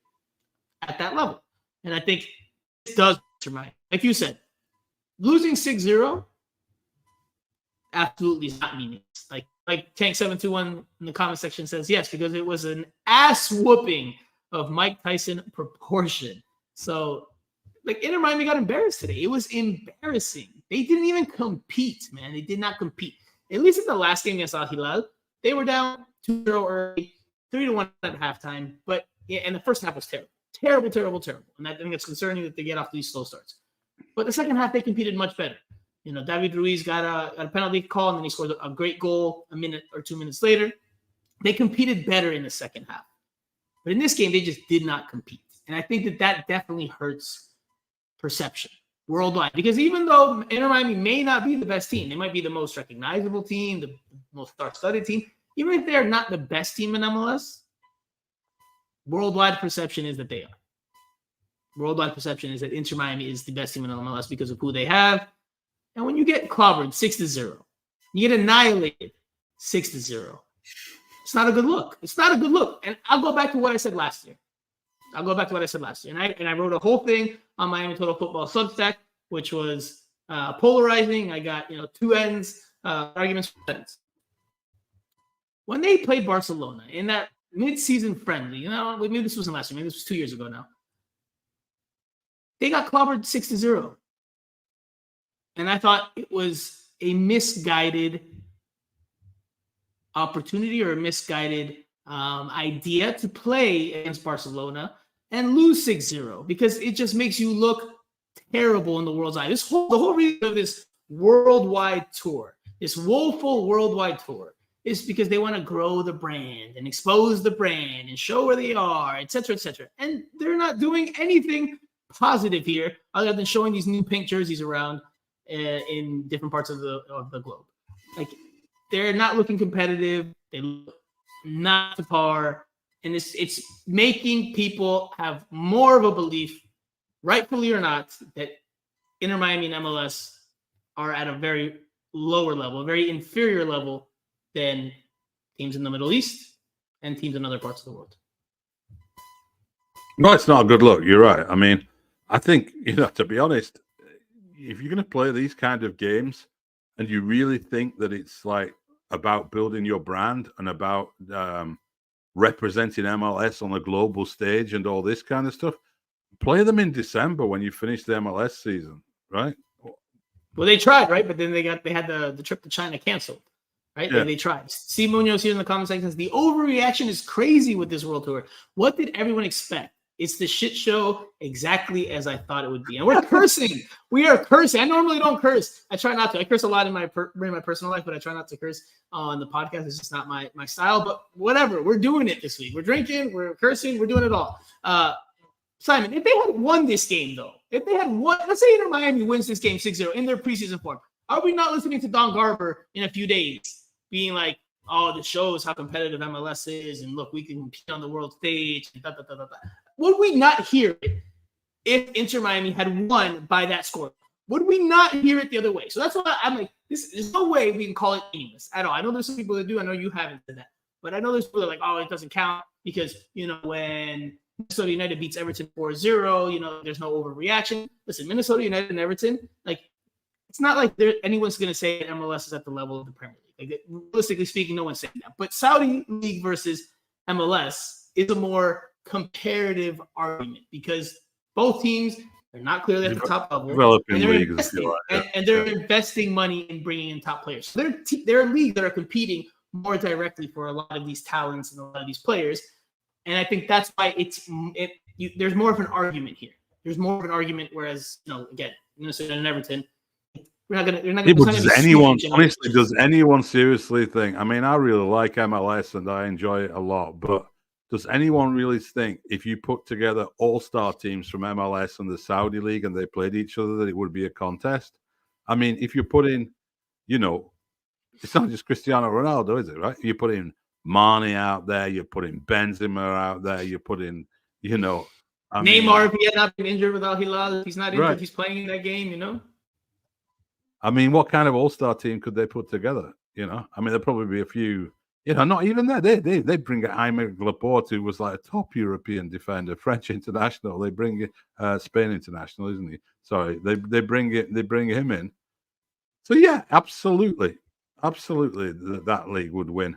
at that level. And I think this does matter. Like you said, losing 6-0 absolutely is not meaningless. Like Tank721 in the comment section says, yes, because it was an ass whooping of Mike Tyson proportion. So Inter Miami got embarrassed today. It was embarrassing. They didn't even compete, man. They did not compete. At least in the last game against Al Hilal, they were down 2-0 early, 3-1 at halftime. But and the first half was terrible. And I think it's concerning that they get off these slow starts. But the second half, they competed much better. David Ruiz got a penalty call, and then he scored a great goal a minute or 2 minutes later. They competed better in the second half. But in this game, they just did not compete. And I think that definitely hurts perception worldwide. Because even though Inter Miami may not be the best team, they might be the most recognizable team, the most star-studded team, even if they're not the best team in MLS, worldwide perception is that they are. Worldwide perception is that Inter Miami is the best team in MLS because of who they have. And when you get clobbered 6-0, you get annihilated 6-0. It's not a good look. It's not a good look. And I'll go back to what I said last year. And I wrote a whole thing on Miami Total Football Substack, which was polarizing. I got two ends, arguments for ends. When they played Barcelona in that mid-season friendly, maybe this wasn't last year, maybe this was 2 years ago now. They got clobbered 6-0. And I thought it was a misguided opportunity or a misguided idea to play against Barcelona and lose 6-0 because it just makes you look terrible in the world's eye. The whole reason of this worldwide tour, this woeful worldwide tour, is because they want to grow the brand and expose the brand and show where they are, et cetera, et cetera. And they're not doing anything positive here other than showing these new pink jerseys around in different parts of the globe. Like, they're not looking competitive. They look not to par. And it's making people have more of a belief, rightfully or not, that Inter Miami and MLS are at a very lower level, a very inferior level than teams in the Middle East and teams in other parts of the world. No, it's not a good look. You're right. I mean, I think, to be honest, if you're going to play these kind of games and you really think that it's like about building your brand and about representing MLS on a global stage and all this kind of stuff, play them in December when you finish the MLS season, right? Well, they tried, right? But then they had the trip to China canceled, right? Yeah. They tried. Steve Munoz here in the comment section says, the overreaction is crazy with this World Tour. What did everyone expect? It's the shit show exactly as I thought it would be. And we're cursing. We are cursing. I normally don't curse. I try not to. I curse a lot in my personal life, but I try not to curse on the podcast. It's just not my style. But whatever. We're doing it this week. We're drinking. We're cursing. We're doing it all. Simon, if they had won this game, though, if they had won, let's say Inter Miami wins this game 6-0 in their preseason form, are we not listening to Don Garber in a few days being like, oh, this shows how competitive MLS is, and look, we can compete on the world stage, and Would we not hear it if Inter Miami had won by that score? Would we not hear it the other way? So that's why I'm like, there's no way we can call it meaningless at all. I know there's some people that do. I know you haven't said that. But I know there's people that are like, oh, it doesn't count because, when Minnesota United beats Everton 4-0, there's no overreaction. Listen, Minnesota United and Everton, it's not like anyone's going to say that MLS is at the level of the Premier League. Realistically speaking, no one's saying that. But Saudi League versus MLS is a more comparative argument because both teams are not clearly at the top level, and they're investing money in bringing in top players. So they're leagues that are competing more directly for a lot of these talents and a lot of these players, and I think that's why there's more of an argument here. There's more of an argument, whereas again, Minnesota and Everton. Does anyone seriously think? I mean, I really like MLS and I enjoy it a lot, but does anyone really think if you put together all-star teams from MLS and the Saudi League and they played each other that it would be a contest? I mean, if you put in, it's not just Cristiano Ronaldo, is it, right? You put in Mane out there, you put in Benzema out there, you put in, Neymar, if he had not been injured with Al Hilal, if he's not injured, he's playing in that game, I mean, what kind of all-star team could they put together? I mean, there'd probably be a few. Not even that. They bring Aymeric Laporte, who was like a top European defender, French international. They bring Spain international, isn't he? Sorry, they bring him in. So yeah, absolutely, that league would win.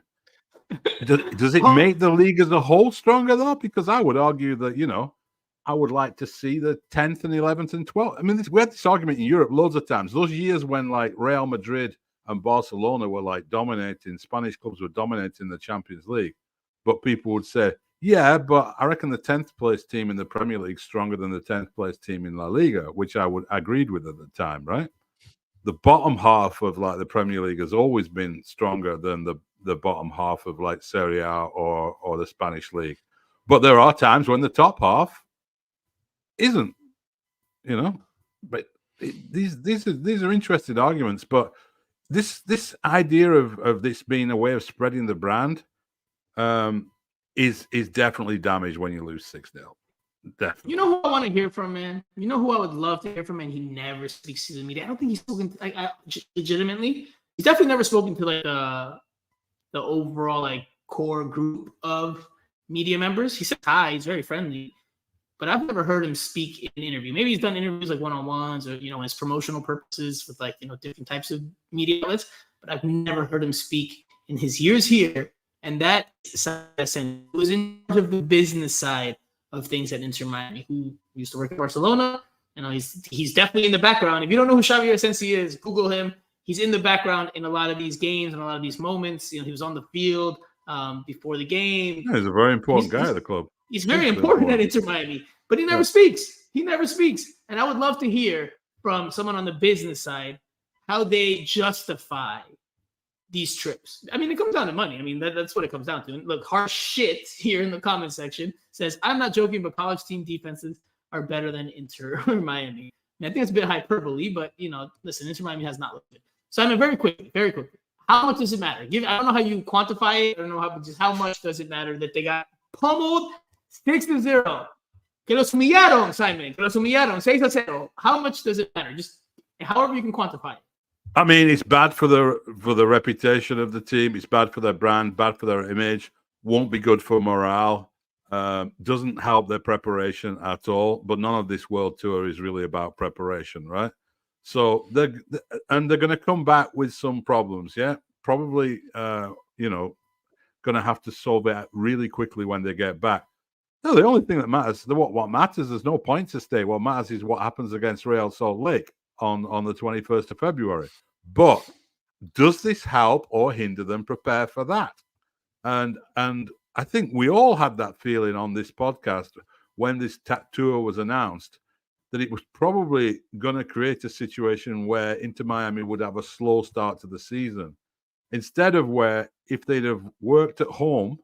Does it make the league as a whole stronger though? Because I would argue that I would like to see the 10th and 11th and 12th. I mean, we had this argument in Europe loads of times. Those years when Real Madrid and Barcelona were dominating, Spanish clubs were dominating the Champions League. But people would say, yeah, but I reckon the 10th place team in the Premier League is stronger than the 10th place team in La Liga, which I agreed with at the time, right? The bottom half of the Premier League has always been stronger than the bottom half of Serie A or the Spanish League. But there are times when the top half isn't, but these are interesting arguments, but this idea of this being a way of spreading the brand is definitely damaged when you lose 6-0. Definitely. You know who I want to hear from, man? You know who I would love to hear from, and he never speaks to the media. I don't think he's spoken to, legitimately. He's definitely never spoken to the overall like core group of media members. He says hi, he's very friendly, but I've never heard him speak in an interview. Maybe he's done interviews like one-on-ones or, as promotional purposes with like, different types of media outlets, but I've never heard him speak in his years here. And that was in charge of the business side of things at Inter Miami, who used to work at Barcelona. He's definitely in the background. If you don't know who Xavier Asensi is, Google him. He's in the background in a lot of these games and a lot of these moments. He was on the field before the game. Yeah, he's a very important guy at the club. He's very important at Inter Miami, but he never speaks. He never speaks. And I would love to hear from someone on the business side how they justify these trips. I mean, it comes down to money. I mean, that's what it comes down to. And look, harsh shit here in the comment section says, I'm not joking, but college team defenses are better than Inter Miami. I think it's a bit hyperbole, but, listen, Inter Miami has not looked good. So, I mean, very quick. How much does it matter? I don't know how you quantify it. I don't know how much does it matter that they got pummeled 6-0. Que los humillaron, Simon. Que los humillaron 6-0. How much does it matter? Just however you can quantify it. I mean, it's bad for the reputation of the team. It's bad for their brand, bad for their image. Won't be good for morale. Doesn't help their preparation at all. But none of this world tour is really about preparation, right? So they're going to come back with some problems. Yeah, probably. Going to have to solve it really quickly when they get back. No, the only thing that matters, what matters, there's no point to stay. What matters is what happens against Real Salt Lake on the 21st of February. But does this help or hinder them prepare for that? And I think we all had that feeling on this podcast when this tour was announced, that it was probably going to create a situation where Inter Miami would have a slow start to the season. Instead of where, if they'd have worked at home,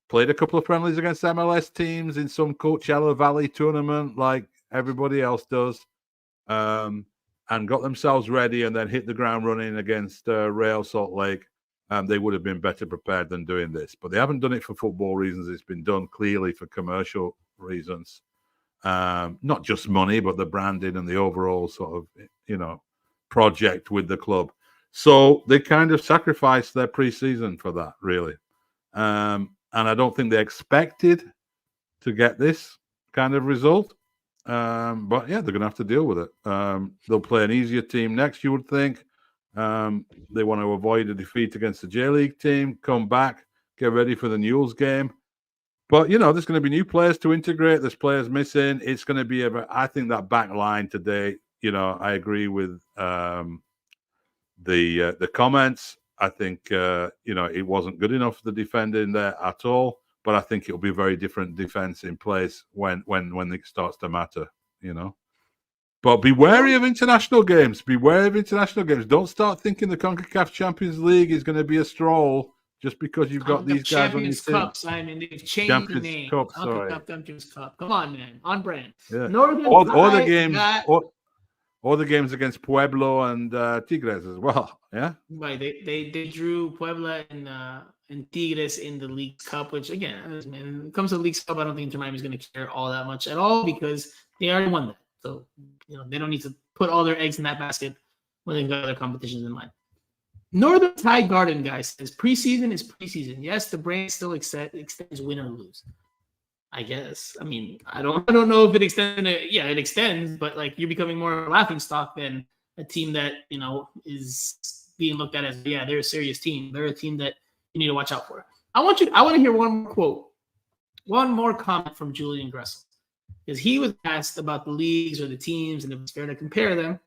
played a couple of friendlies against MLS teams in some Coachella Valley tournament like everybody else does, and got themselves ready and then hit the ground running against Real Salt Lake, they would have been better prepared than doing this. But they haven't done it for football reasons. It's been done clearly for commercial reasons. Not just money, but the branding and the overall sort of, project with the club. So they kind of sacrificed their preseason for that, really. And I don't think they expected to get this kind of result. But yeah, they're going to have to deal with it. They'll play an easier team next, you would think. They want to avoid a defeat against the J-League team, come back, get ready for the Newell's game. But, there's going to be new players to integrate. There's players missing. It's going to be I think that back line today, I agree with the comments. I think, it wasn't good enough for the defending there at all. But I think it'll be a very different defense in place when it starts to matter, But be wary of international games. Don't start thinking the CONCACAF Champions League is going to be a stroll just because you've got these guys on your team. Cup, Simon. They've changed the name. Champions Cup. Come on, man. On brand. Yeah. Or the games against Pueblo and Tigres as well. Yeah. Right. They drew Puebla and Tigres in the League Cup, which again, when it comes to the League Cup, I don't think Inter Miami is going to care all that much at all because they already won that. So, they don't need to put all their eggs in that basket when they've got other competitions in mind. Northern Tide Garden, guys, says preseason is preseason. Yes, the brand still extends win or lose. I guess. I mean, I don't know if it extends. Yeah, it extends, but like you're becoming more of a laughing stock than a team that, is being looked at as, they're a serious team. They're a team that you need to watch out for. I want to hear one more quote, one more comment from Julian Gressel, because he was asked about the leagues or the teams and if it's fair to compare them,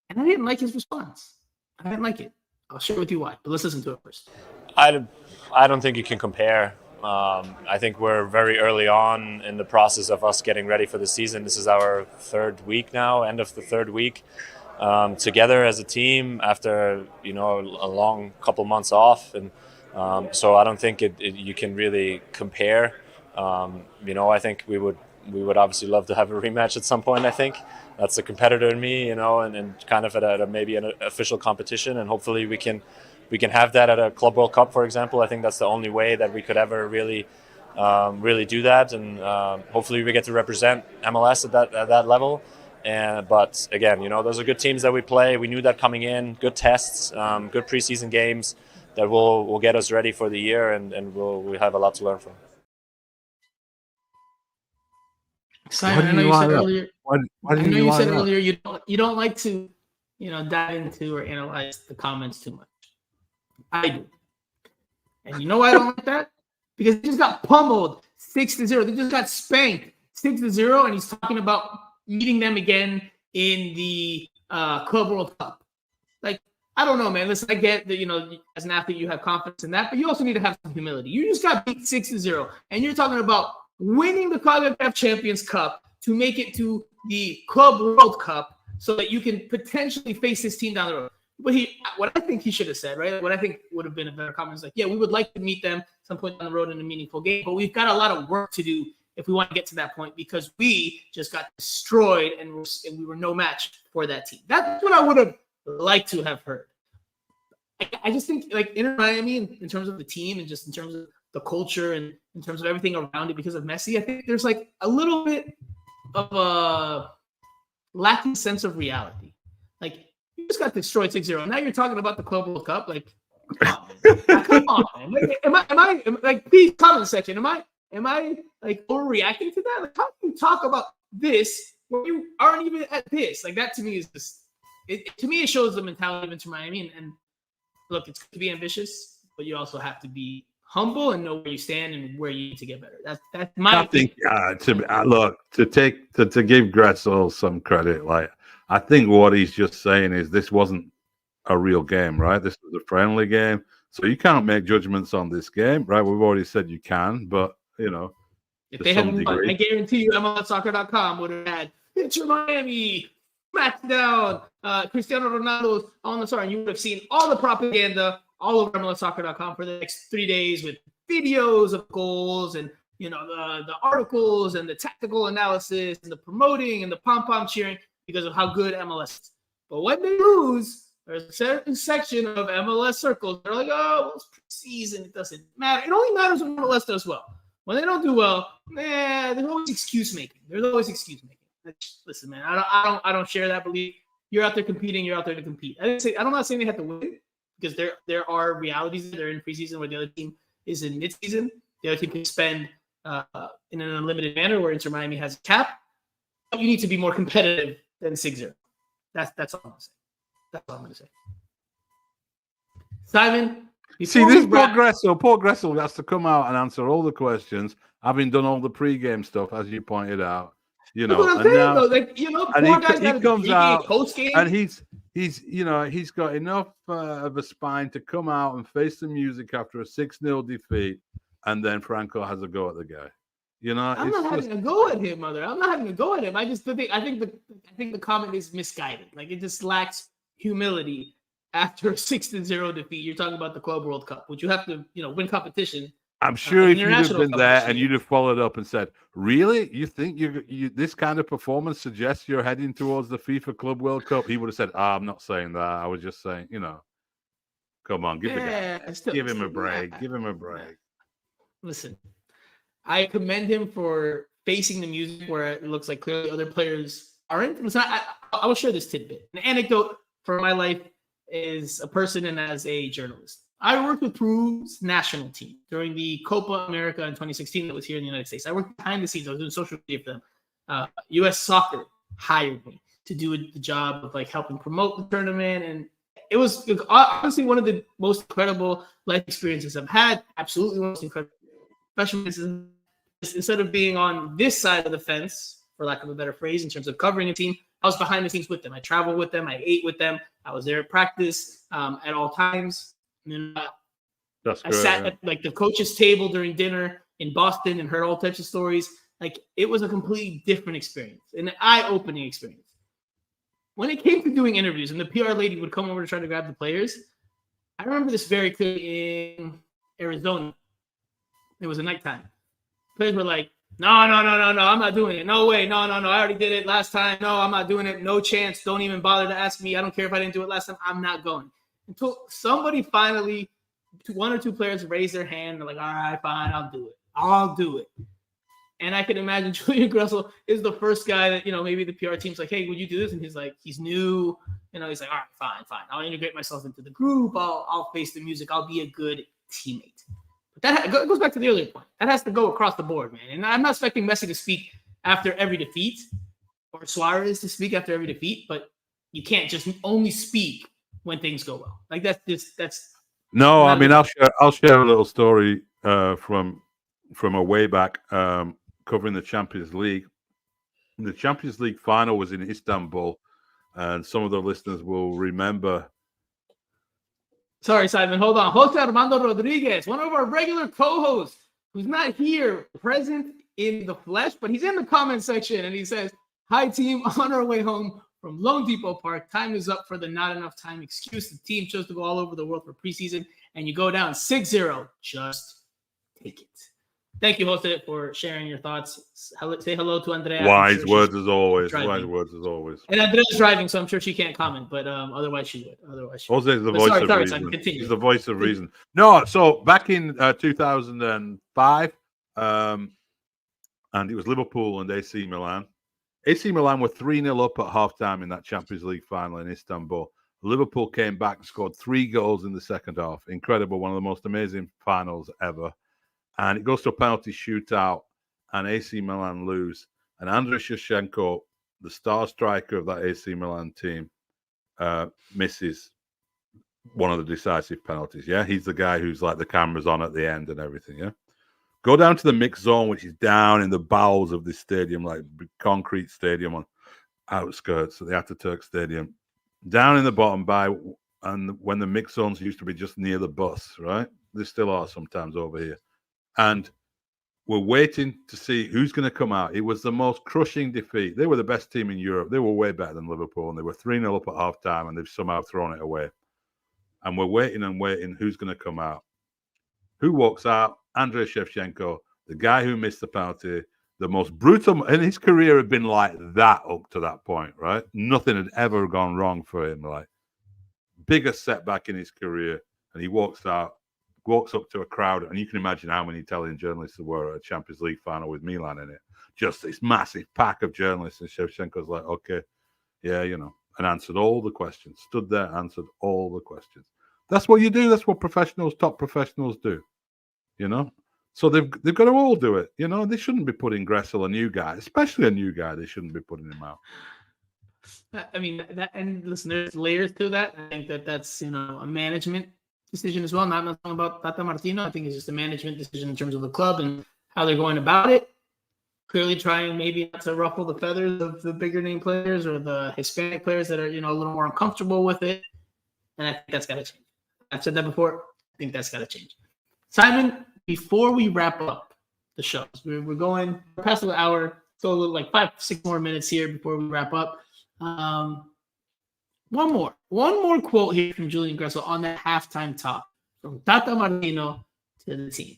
and I didn't like his response. I didn't like it. I'll share with you why, but let's listen to it first. I don't think you can compare. I think we're very early on in the process of us getting ready for the season. This is our third week now, end of the third week. Together as a team after a long couple months off, and so I don't think you can really compare. I think we would obviously love to have a rematch at some point. I think that's the competitor in me, and kind of at maybe an official competition, and hopefully we can have that at a Club World Cup, for example. I think that's the only way that we could ever really do that, and hopefully we get to represent MLS at that level. But again, those are good teams that we play. We knew that coming in. Good tests, good preseason games. that will get us ready for the year, and we'll have a lot to learn from. Simon, I know you said earlier. Why I know you said that? earlier you don't like to, dive into or analyze the comments too much. I do, and you know why I don't like that? Because they just got pummeled 6-0. They just got spanked 6-0, and he's talking about meeting them again in the Club World Cup. Like, I don't know, man. Listen, I get that, as an athlete, you have confidence in that, but you also need to have some humility. You just got beat 6-0, and you're talking about winning the CONCACAF Champions Cup to make it to the Club World Cup so that you can potentially face this team down the road. But what I think he should have said, right? What I think would have been a better comment is like, yeah, we would like to meet them some point down the road in a meaningful game, but we've got a lot of work to do if we want to get to that point because we just got destroyed and we were no match for that team. That's what I would have liked to have heard. I just think, like, in Miami, in terms of the team and just in terms of the culture and in terms of everything around it because of Messi, I think there's like a little bit of a lacking sense of reality. Like, you just got destroyed 6-0. Now you're talking about the Club World Cup. Like, come on, man. Am I like, please comment section. Am I like overreacting to that? Like, how can you talk about this when you aren't even at this? Like, that to me is just to me it shows the mentality of Inter Miami. And look, it's good to be ambitious, but you also have to be humble and know where you stand and where you need to get better. That's my. I think to give Gressel some credit, like, I think what he's just saying is this wasn't a real game, right? This was a friendly game, so you can't make judgments on this game, right? We've already said you can, but if they had won, I guarantee you, MLSsoccer.com would have had Inter Miami smackdown, Cristiano Ronaldo's on the and you would have seen all the propaganda all over MLSsoccer.com for the next 3 days with videos of goals and the articles and the tactical analysis and the promoting and the pom-pom cheering because of how good MLS is. But when they lose, there's a certain section of MLS circles. They're like, oh, it's preseason. It doesn't matter. It only matters when MLS does well. When they don't do well, there's always excuse making. Listen, man, I don't share that belief. You're out there competing. You're out there to compete. I'm not saying they have to win because there are realities. They're in preseason where the other team is in midseason. The other team can spend in an unlimited manner where Inter Miami has a cap. But you need to be more competitive than 6-0. That's all I'm saying. That's all I'm going to say. Simon, see, this Paul Gressel has to come out and answer all the questions, having done all the pre-game stuff, as you pointed out. That's what I'm saying, though. Like, poor guys he comes out post-game. And he's got enough of a spine to come out and face the music after a 6-0 defeat, and then Franco has a go at the guy. I'm not having a go at him, mother. I'm not having a go at him. I think the comment is misguided. Like, it just lacks humility after a 6-0 defeat. You're talking about the Club World Cup, which you have to, win competition. I'm sure if you'd have been there and you'd have followed up and said, "Really, you think you this kind of performance suggests you're heading towards the FIFA Club World Cup?" He would have said, "I'm not saying that. I was just saying, come on, give him a break. Yeah. Give him a break." Listen, I commend him for facing the music where it looks like clearly other players aren't. Listen, I will share this tidbit. An anecdote for my life is a person and as a journalist. I worked with Peru's national team during the Copa America in 2016 that was here in the United States. I worked behind the scenes. I was doing social media for them. U.S. Soccer hired me to do the job of like helping promote the tournament. And it was honestly one of the most incredible life experiences I've had. Absolutely one of the most incredible. Especially instead of being on this side of the fence, for lack of a better phrase, in terms of covering a team, I was behind the scenes with them. I traveled with them. I ate with them. I was there at practice at all times. And then I sat at like the coach's table during dinner in Boston and heard all types of stories. Like, it was a completely different experience, an eye-opening experience. When it came to doing interviews and the PR lady would come over to try to grab the players, I remember this very clearly in Arizona. It was a nighttime. Players were like, no, I'm not doing it. No way. No. I already did it last time. No, I'm not doing it. No chance. Don't even bother to ask me. I don't care if I didn't do it last time. I'm not going. Until somebody finally, one or two players raised their hand. They're like, all right, fine, I'll do it. And I can imagine Julian Gressel is the first guy that, maybe the PR team's like, hey, would you do this? And he's like, he's new. He's like, all right, fine. I'll integrate myself into the group. I'll face the music. I'll be a good teammate. But that goes back to the earlier point. That has to go across the board, man. And I'm not expecting Messi to speak after every defeat or Suarez to speak after every defeat, but you can't just only speak when things go well. Like that's. No, I mean, I'll share a little story from a way back. Covering the Champions League. The Champions League final was in Istanbul, and some of the listeners will remember. Sorry, Simon, hold on. Jose Armando Rodriguez, one of our regular co-hosts, who's not here present in the flesh, but he's in the comment section, and he says, hi, team, on our way home from Lone Depot Park. Time is up for the not enough time excuse. The team chose to go all over the world for preseason, and you go down 6-0. Just take it. Thank you, Jose, for sharing your thoughts. Say hello to Andrea. Wise words as always. Wise words as always. And Andrea's driving, so I'm sure she can't comment, but otherwise she would. Jose is the voice of reason. Simon, continue. He's the voice of reason. No, so back in 2005, and it was Liverpool and AC Milan. AC Milan were 3-0 up at halftime in that Champions League final in Istanbul. Liverpool came back and scored 3 goals in the second half. Incredible, one of the most amazing finals ever. And it goes to a penalty shootout, and AC Milan lose. And Andriy Shevchenko, the star striker of that AC Milan team, misses one of the decisive penalties. Yeah, he's the guy who's like the cameras on at the end and everything. Yeah, go down to the mixed zone, which is down in the bowels of this stadium, like concrete stadium on outskirts of the Ataturk Stadium, down in the bottom and when the mixed zones used to be just near the bus, right? They still are sometimes over here. And we're waiting to see who's going to come out. It was the most crushing defeat. They were the best team in Europe. They were way better than Liverpool, and they were 3-0 up at halftime, and they've somehow thrown it away. And we're waiting and waiting. Who's going to come out? Who walks out? Andriy Shevchenko, the guy who missed the penalty, the most brutal. And his career had been like that up to that point, right? Nothing had ever gone wrong for him. Like, biggest setback in his career, and he walks out. Walks up to a crowd, and you can imagine how many Italian journalists there were at a Champions League final with Milan in it. Just this massive pack of journalists, and Shevchenko's like, okay, yeah, and answered all the questions. Stood there, answered all the questions. That's what you do. That's what top professionals do, So they've got to all do it, They shouldn't be putting Gressel, a new guy, especially a new guy. They shouldn't be putting him out. I mean, and listen, there's layers to that. I think that's a management decision as well. Not talking about Tata Martino. I think it's just a management decision in terms of the club and how they're going about it. Clearly trying maybe not to ruffle the feathers of the bigger name players or the Hispanic players that are, a little more uncomfortable with it. And I think that's got to change. I've said that before. I think that's got to change. Simon, before we wrap up the show, we're past the hour. So like 5-6 more minutes here before we wrap up. One more quote here from Julian Gressel on that halftime talk from Tata Martino to the team.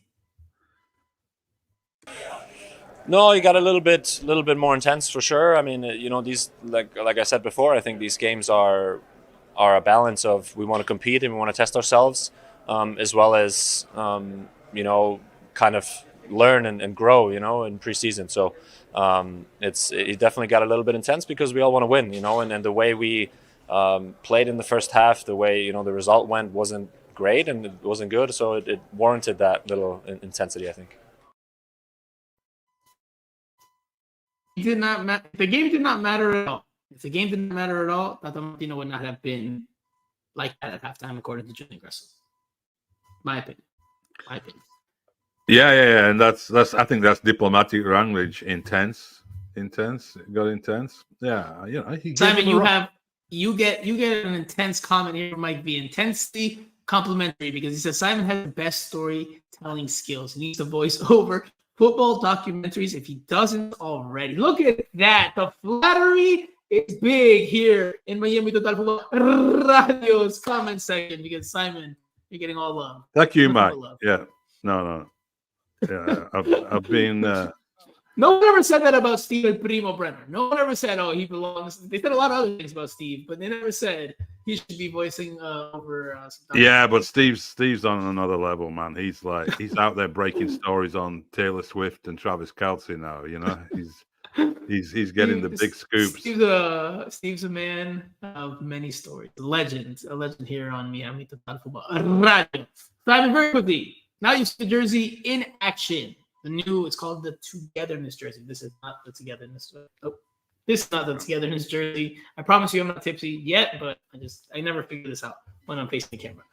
No, you got a little bit more intense for sure. I mean, these like I said before, I think these games are a balance of we want to compete and we want to test ourselves, as well as kind of learn and grow, in preseason. So it definitely got a little bit intense because we all want to win, and the way we played in the first half, the way the result wasn't great and it wasn't good, so it warranted that little intensity, I think. The game did not matter at all. If the game didn't matter at all, Tata Martino would not have been like that at halftime, according to Julian Gressel. My opinion. Yeah, and that's I think that's diplomatic language. Intense. It got intense. Yeah, Simon, you get an intense comment here from Mike V. Intensely complimentary because he says Simon has the best storytelling skills. He needs to voice over football documentaries if he doesn't already. Look at that. The flattery is big here in Miami Total Football Radio's comment section because Simon, you're getting all love. Thank you, Mike. Yeah. No. Yeah, I've been No one ever said that about Steve and Primo Brenner. No one ever said, "Oh, he belongs." They said a lot of other things about Steve, but they never said he should be voicing over. Yeah, but Steve's on another level, man. He's out there breaking stories on Taylor Swift and Travis Kelce now. You know, he's getting the big scoops. Steve's a man of many stories. A legend here on Miami Total Football Radio. Simon, very quickly. Now you see the jersey in action. It's called the Togetherness jersey. This is not the Togetherness. This is not the Togetherness jersey. I promise you I'm not tipsy yet, but I never figured this out when I'm facing the camera.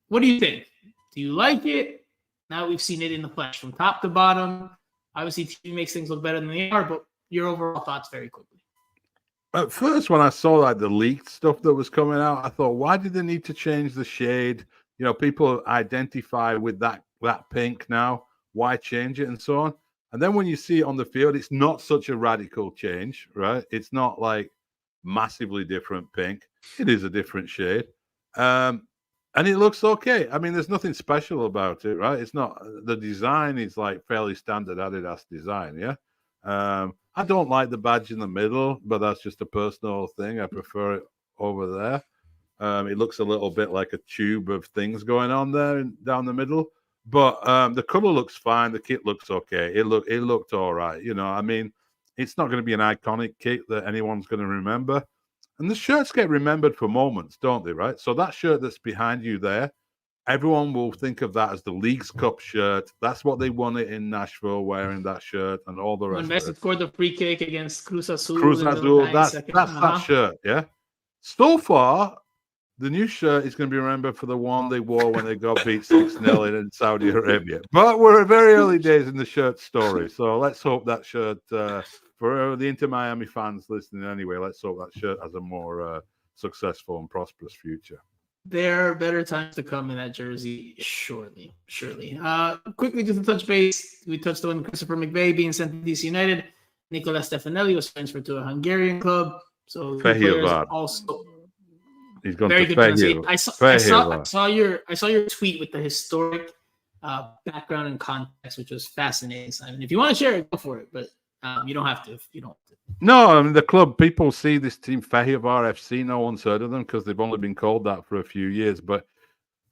What do you think? Do you like it? Now we've seen it in the flesh from top to bottom. Obviously, TV makes things look better than they are, but your overall thoughts very quickly. At first, when I saw the leaked stuff that was coming out, I thought, why did they need to change the shade? You know, people identify with that pink now. Why change it and so on? And then when you see it on the field, it's not such a radical change, right? It's not like massively different pink. It is a different shade. And it looks okay. I mean, there's nothing special about it, right? It's not, the design is like fairly standard Adidas design, yeah? I don't like the badge in the middle, but that's just a personal thing. I prefer it over there. It looks a little bit like a tube of things going on there down the middle. But the color looks fine. The kit looks okay. It looked all right. You know, I mean, it's not going to be an iconic kit that anyone's going to remember. And the shirts get remembered for moments, don't they, right? So that shirt that's behind you there, everyone will think of that as the League's Cup shirt. That's what they won it in Nashville, wearing that shirt and all the rest when of Messi it. scored the free kick against Cruz Azul. That's that shirt, yeah? So far, the new shirt is going to be remembered for the one they wore when they got beat 6-0 in Saudi Arabia. But we're at very early days in the shirt story. So let's hope that shirt, for the Inter Miami fans listening anyway, let's hope that shirt has a more successful and prosperous future. There are better times to come in that jersey, surely. Quickly, just to touch base, we touched on Christopher McVey being sent to DC United. Nicola Stefanelli was transferred to a Hungarian club. So also... He's gone very to good. I saw your tweet with the historic background and context, which was fascinating, Simon. If you want to share it, go for it, but you don't have to. If you don't. No, I mean the club. People see this team Fehérvár FC. No one's heard of them because they've only been called that for a few years. But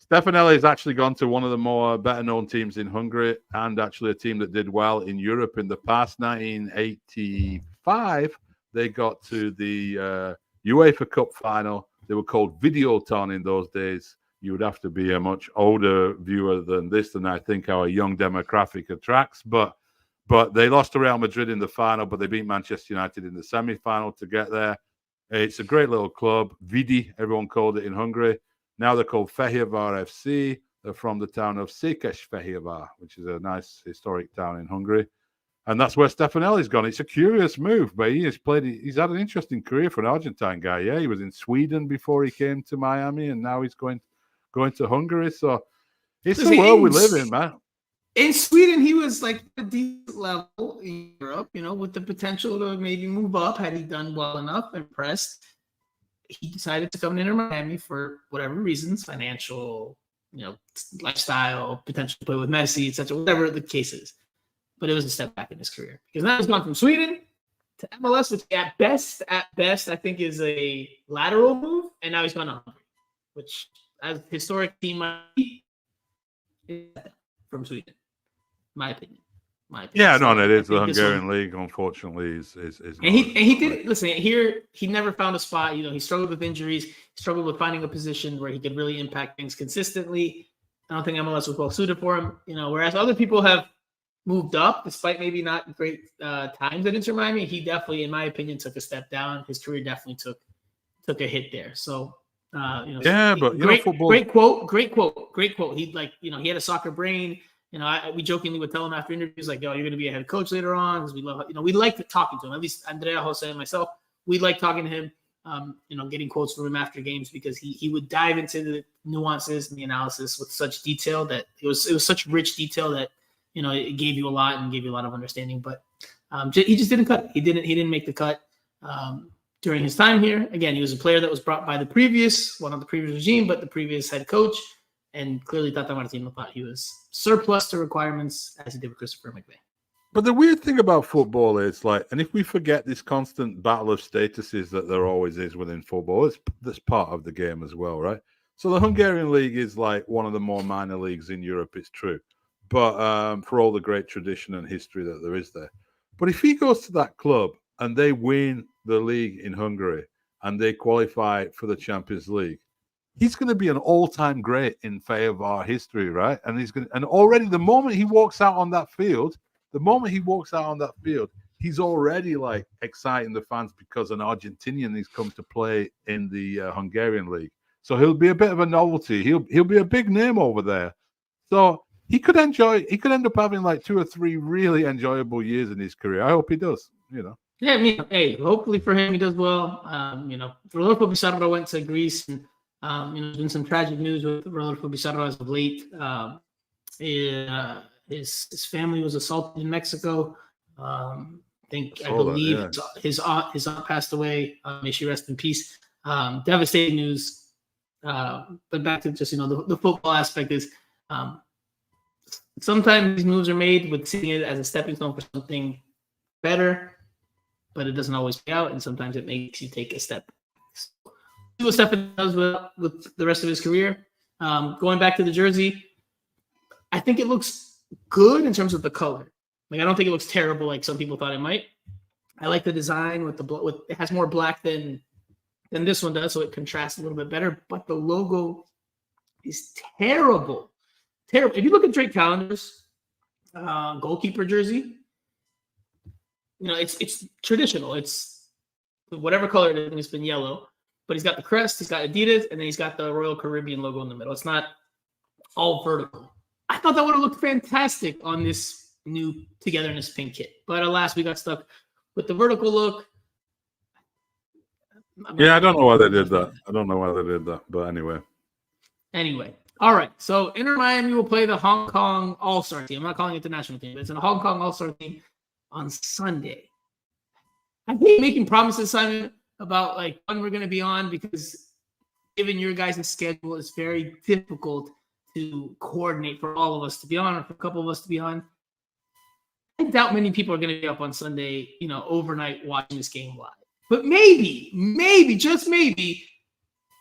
Stefanelli has actually gone to one of the more better-known teams in Hungary, and actually a team that did well in Europe in the past. 1985, they got to the UEFA Cup final. They were called Videoton in those days. You would have to be a much older viewer than this, than I think our young demographic attracts. But they lost to Real Madrid in the final, but they beat Manchester United in the semi-final to get there. It's a great little club. Vidi, everyone called it in Hungary. Now they're called Fehérvár FC. They're from the town of Székesfehérvár, which is a nice historic town in Hungary. And that's where Stefanelli's gone. It's a curious move, but he's had an interesting career for an Argentine guy. Yeah, he was in Sweden before he came to Miami, and now he's going to Hungary. So it's the world we live in, man. In Sweden, he was like at a decent level in Europe, you know, with the potential to maybe move up had he done well enough, impressed. He decided to come into Miami for whatever reasons, financial, you know, lifestyle, potential to play with Messi, etc., whatever the case is. But it was a step back in his career because now he's gone from Sweden to MLS, which at best, I think is a lateral move, and now he's gone to Hungary, which as historic team might be from Sweden, my opinion. Yeah, no, it is the Hungarian league. Unfortunately, is and he did listen here. He never found a spot. You know, he struggled with injuries. He struggled with finding a position where he could really impact things consistently. I don't think MLS was well suited for him. You know, whereas other people have moved up, despite maybe not great times at Inter Miami, he definitely, in my opinion, took a step down. His career definitely took a hit there. So, you know, yeah, but football. Great quote. He he had a soccer brain. You know, we jokingly would tell him after interviews, like, "Yo, you're going to be a head coach later on," because we love, we like talking to him. At least Andrea, Jose, and myself, we like talking to him. Getting quotes from him after games because he would dive into the nuances and the analysis with such detail that it was such rich detail that it gave you a lot and gave you a lot of understanding. But he just didn't cut. He didn't make the cut during his time here. Again, he was a player that was brought by the previous regime, but the previous head coach. And clearly Tata Martino thought he was surplus to requirements, as he did with Christopher McVey. But the weird thing about football is, like, and if we forget this constant battle of statuses that there always is within football, that's part of the game as well, right? So the Hungarian league is like one of the more minor leagues in Europe, it's true. But for all the great tradition and history that there is there. But if he goes to that club and they win the league in Hungary and they qualify for the Champions League, he's going to be an all-time great in Feyenoord history, right? And and already the moment he walks out on that field, he's already like exciting the fans because an Argentinian has come to play in the Hungarian league. So he'll be a bit of a novelty. He'll be a big name over there. So he could end up having like 2 or 3 really enjoyable years in his career. I hope he does, Yeah, I mean, hey, hopefully for him, he does well. Rodolfo Pizarro went to Greece, and there's been some tragic news with Rodolfo Pizarro as of late. His family was assaulted in Mexico. I believe his aunt passed away. May she rest in peace. Devastating news. But back to just the football aspect is sometimes these moves are made with seeing it as a stepping stone for something better, but it doesn't always pay out, and sometimes it makes you take a step. See what Stefan does with the rest of his career. Going back to the jersey, I think it looks good in terms of the color. Like, I don't think it looks terrible like some people thought it might. I like the design with it has more black than this one does, so it contrasts a little bit better. But the logo is terrible. Terrible. If you look at Drake Callender's goalkeeper jersey, it's traditional. It's whatever color it is, and it's been yellow. But he's got the crest, he's got Adidas, and then he's got the Royal Caribbean logo in the middle. It's not all vertical. I thought that would have looked fantastic on this new Togetherness pink kit. But alas, we got stuck with the vertical look. Yeah, I don't know why they did that. But anyway. All right. So Inter Miami will play the Hong Kong All-Star team. I'm not calling it the national team, but it's a Hong Kong All-Star team on Sunday. I hate making promises, Simon, about like when we're going to be on, because given your guys' schedule, it's very difficult to coordinate for all of us to be on, or for a couple of us to be on. I doubt many people are going to be up on Sunday, overnight watching this game live. But maybe, just maybe,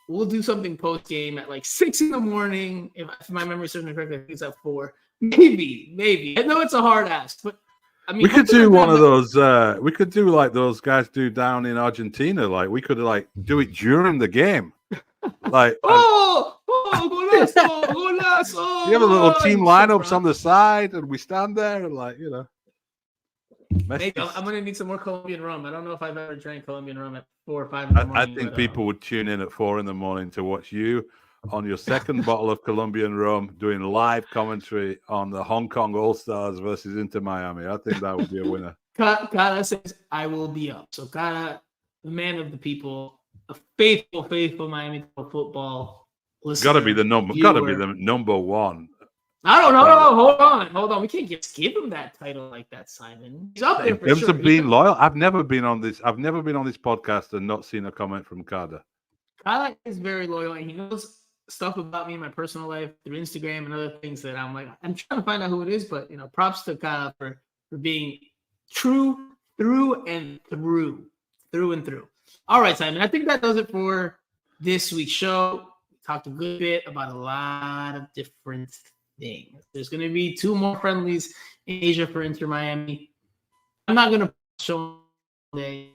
we'll do something post-game at like 6 a.m. If my memory serves me correctly, I think it's at 4. Maybe. I know it's a hard ask, but I mean, we could do one of those. We could do like those guys do down in Argentina. Like, we could like do it during the game. Like, golazo! You have a little team lineups on the side, and we stand there and like, Maybe I'm gonna need some more Colombian rum. I don't know if I've ever drank Colombian rum at 4 or 5 in the morning. I think people would tune in at 4 a.m. to watch you on your second bottle of Colombian rum doing live commentary on the Hong Kong All-Stars versus Inter Miami. I think that would be a winner. Cara says, I will be up. So Cara, the man of the people, a faithful Miami football listener. Gotta be the number one. I don't know. Hold on. We can't just give him that title like that, Simon. He's up there for sure. In terms of being loyal, I've never been on this podcast and not seen a comment from Kada. Kada is very loyal, and he knows stuff about me in my personal life through Instagram and other things that I'm trying to find out who it is, but props to Kada for being true through and through. All right, Simon. I think that does it for this week's show. We talked a good bit about a lot of different things. There's going to be 2 more friendlies in Asia for Inter Miami. I'm not going to show today.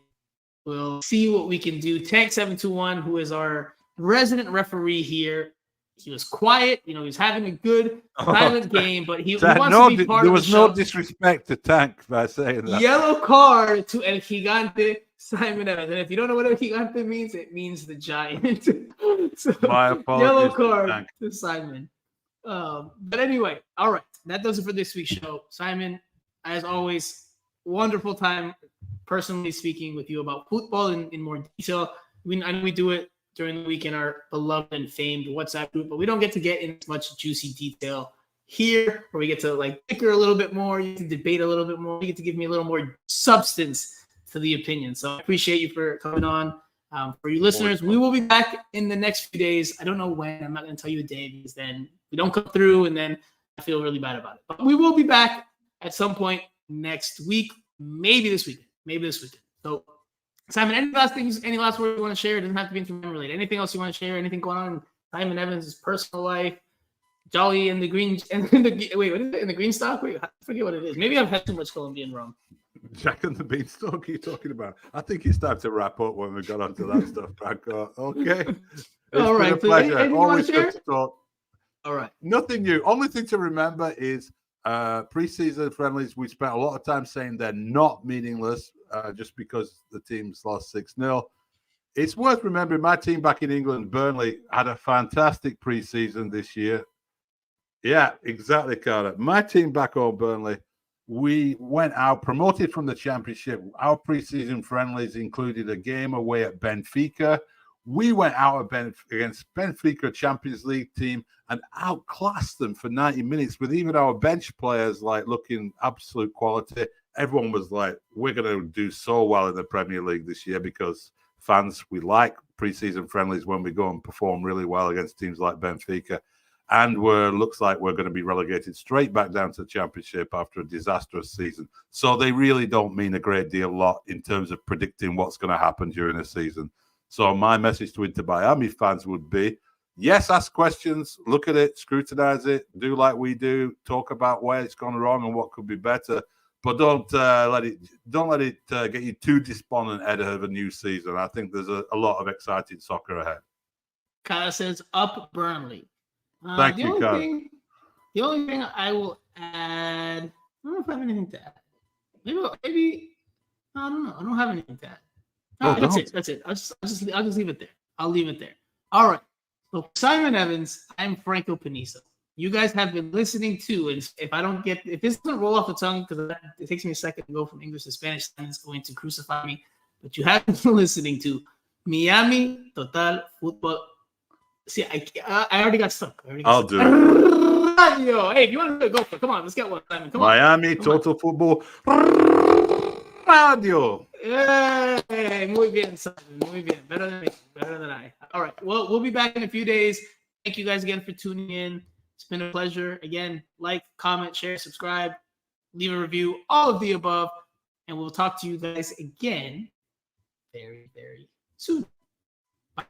We'll see what we can do. Tank721, who is our resident referee here, he was quiet. He was having a good silent game, but he wants to be part of the show. There was no disrespect to Tank by saying that. Yellow card to El Gigante Simon Evans. And if you don't know what El Gigante means, it means the giant. So, my apologies. Yellow card to Simon. But anyway, all right. That does it for this week's show. Simon, as always, wonderful time personally speaking with you about football in more detail. I know we do it during the week in our beloved and famed WhatsApp group, but we don't get to get in as much juicy detail here, where we get to like bicker a little bit more, you get to debate a little bit more, you get to give me a little more substance to the opinion. So I appreciate you for coming on. For you listeners, we will be back in the next few days. I don't know when. I'm not going to tell you a day, because then we don't come through and then I feel really bad about it. But we will be back at some point next week, maybe this weekend. So, Simon, any last words you want to share? It doesn't have to be information related. Anything else you want to share? Anything going on in Simon Evans' personal life? Jolly in the green, what is it? In the green stock? Wait, I forget what it is. Maybe I've had too much Colombian rum. Jack and the Beanstalk, are you talking about? I think it's time to wrap up when we got onto that stuff, Franco. Okay. It's All been a pleasure. Always good to talk. All right. Nothing new. Only thing to remember is preseason friendlies. We spent a lot of time saying they're not meaningless just because the team's lost 6-0. It's worth remembering my team back in England, Burnley, had a fantastic preseason this year. Yeah, exactly, Carter. My team back home, Burnley, we went out, promoted from the Championship. Our preseason friendlies included a game away at Benfica. We went out against Benfica Champions League team and outclassed them for 90 minutes with even our bench players like looking absolute quality. Everyone was like, we're going to do so well in the Premier League this year because fans, we like preseason friendlies when we go and perform really well against teams like Benfica. And looks like we're going to be relegated straight back down to the Championship after a disastrous season. So they really don't mean a great deal in terms of predicting what's going to happen during a season. So my message to Inter Miami fans would be, yes, ask questions, look at it, scrutinize it, do like we do, talk about where it's gone wrong and what could be better. But don't let it get you too despondent ahead of a new season. I think there's a lot of exciting soccer ahead. Kyle says, up Burnley. Thank you, Kyle. The only thing I will add, I don't know if I have anything to add. Maybe I don't know. I don't have anything to add. No, that's it. I'll just leave it there. I'll leave it there. All right. So for Simon Evans, I'm Franco Panizo. You guys have been listening to, and if this doesn't roll off the tongue, because it takes me a second to go from English to Spanish, Simon's going to crucify me. But you have been listening to Miami Total Football. See, I already got stuck. I'll do it. Radio. Hey, if you want to go for it, come on, let's get one, Simon. Come Miami Total Football Radio. Hey, muy bien, Simon. Muy bien. Better than me. Better than I. All right. Well, we'll be back in a few days. Thank you guys again for tuning in. It's been a pleasure. Again, like, comment, share, subscribe, leave a review, all of the above. And we'll talk to you guys again very, very soon. Bye.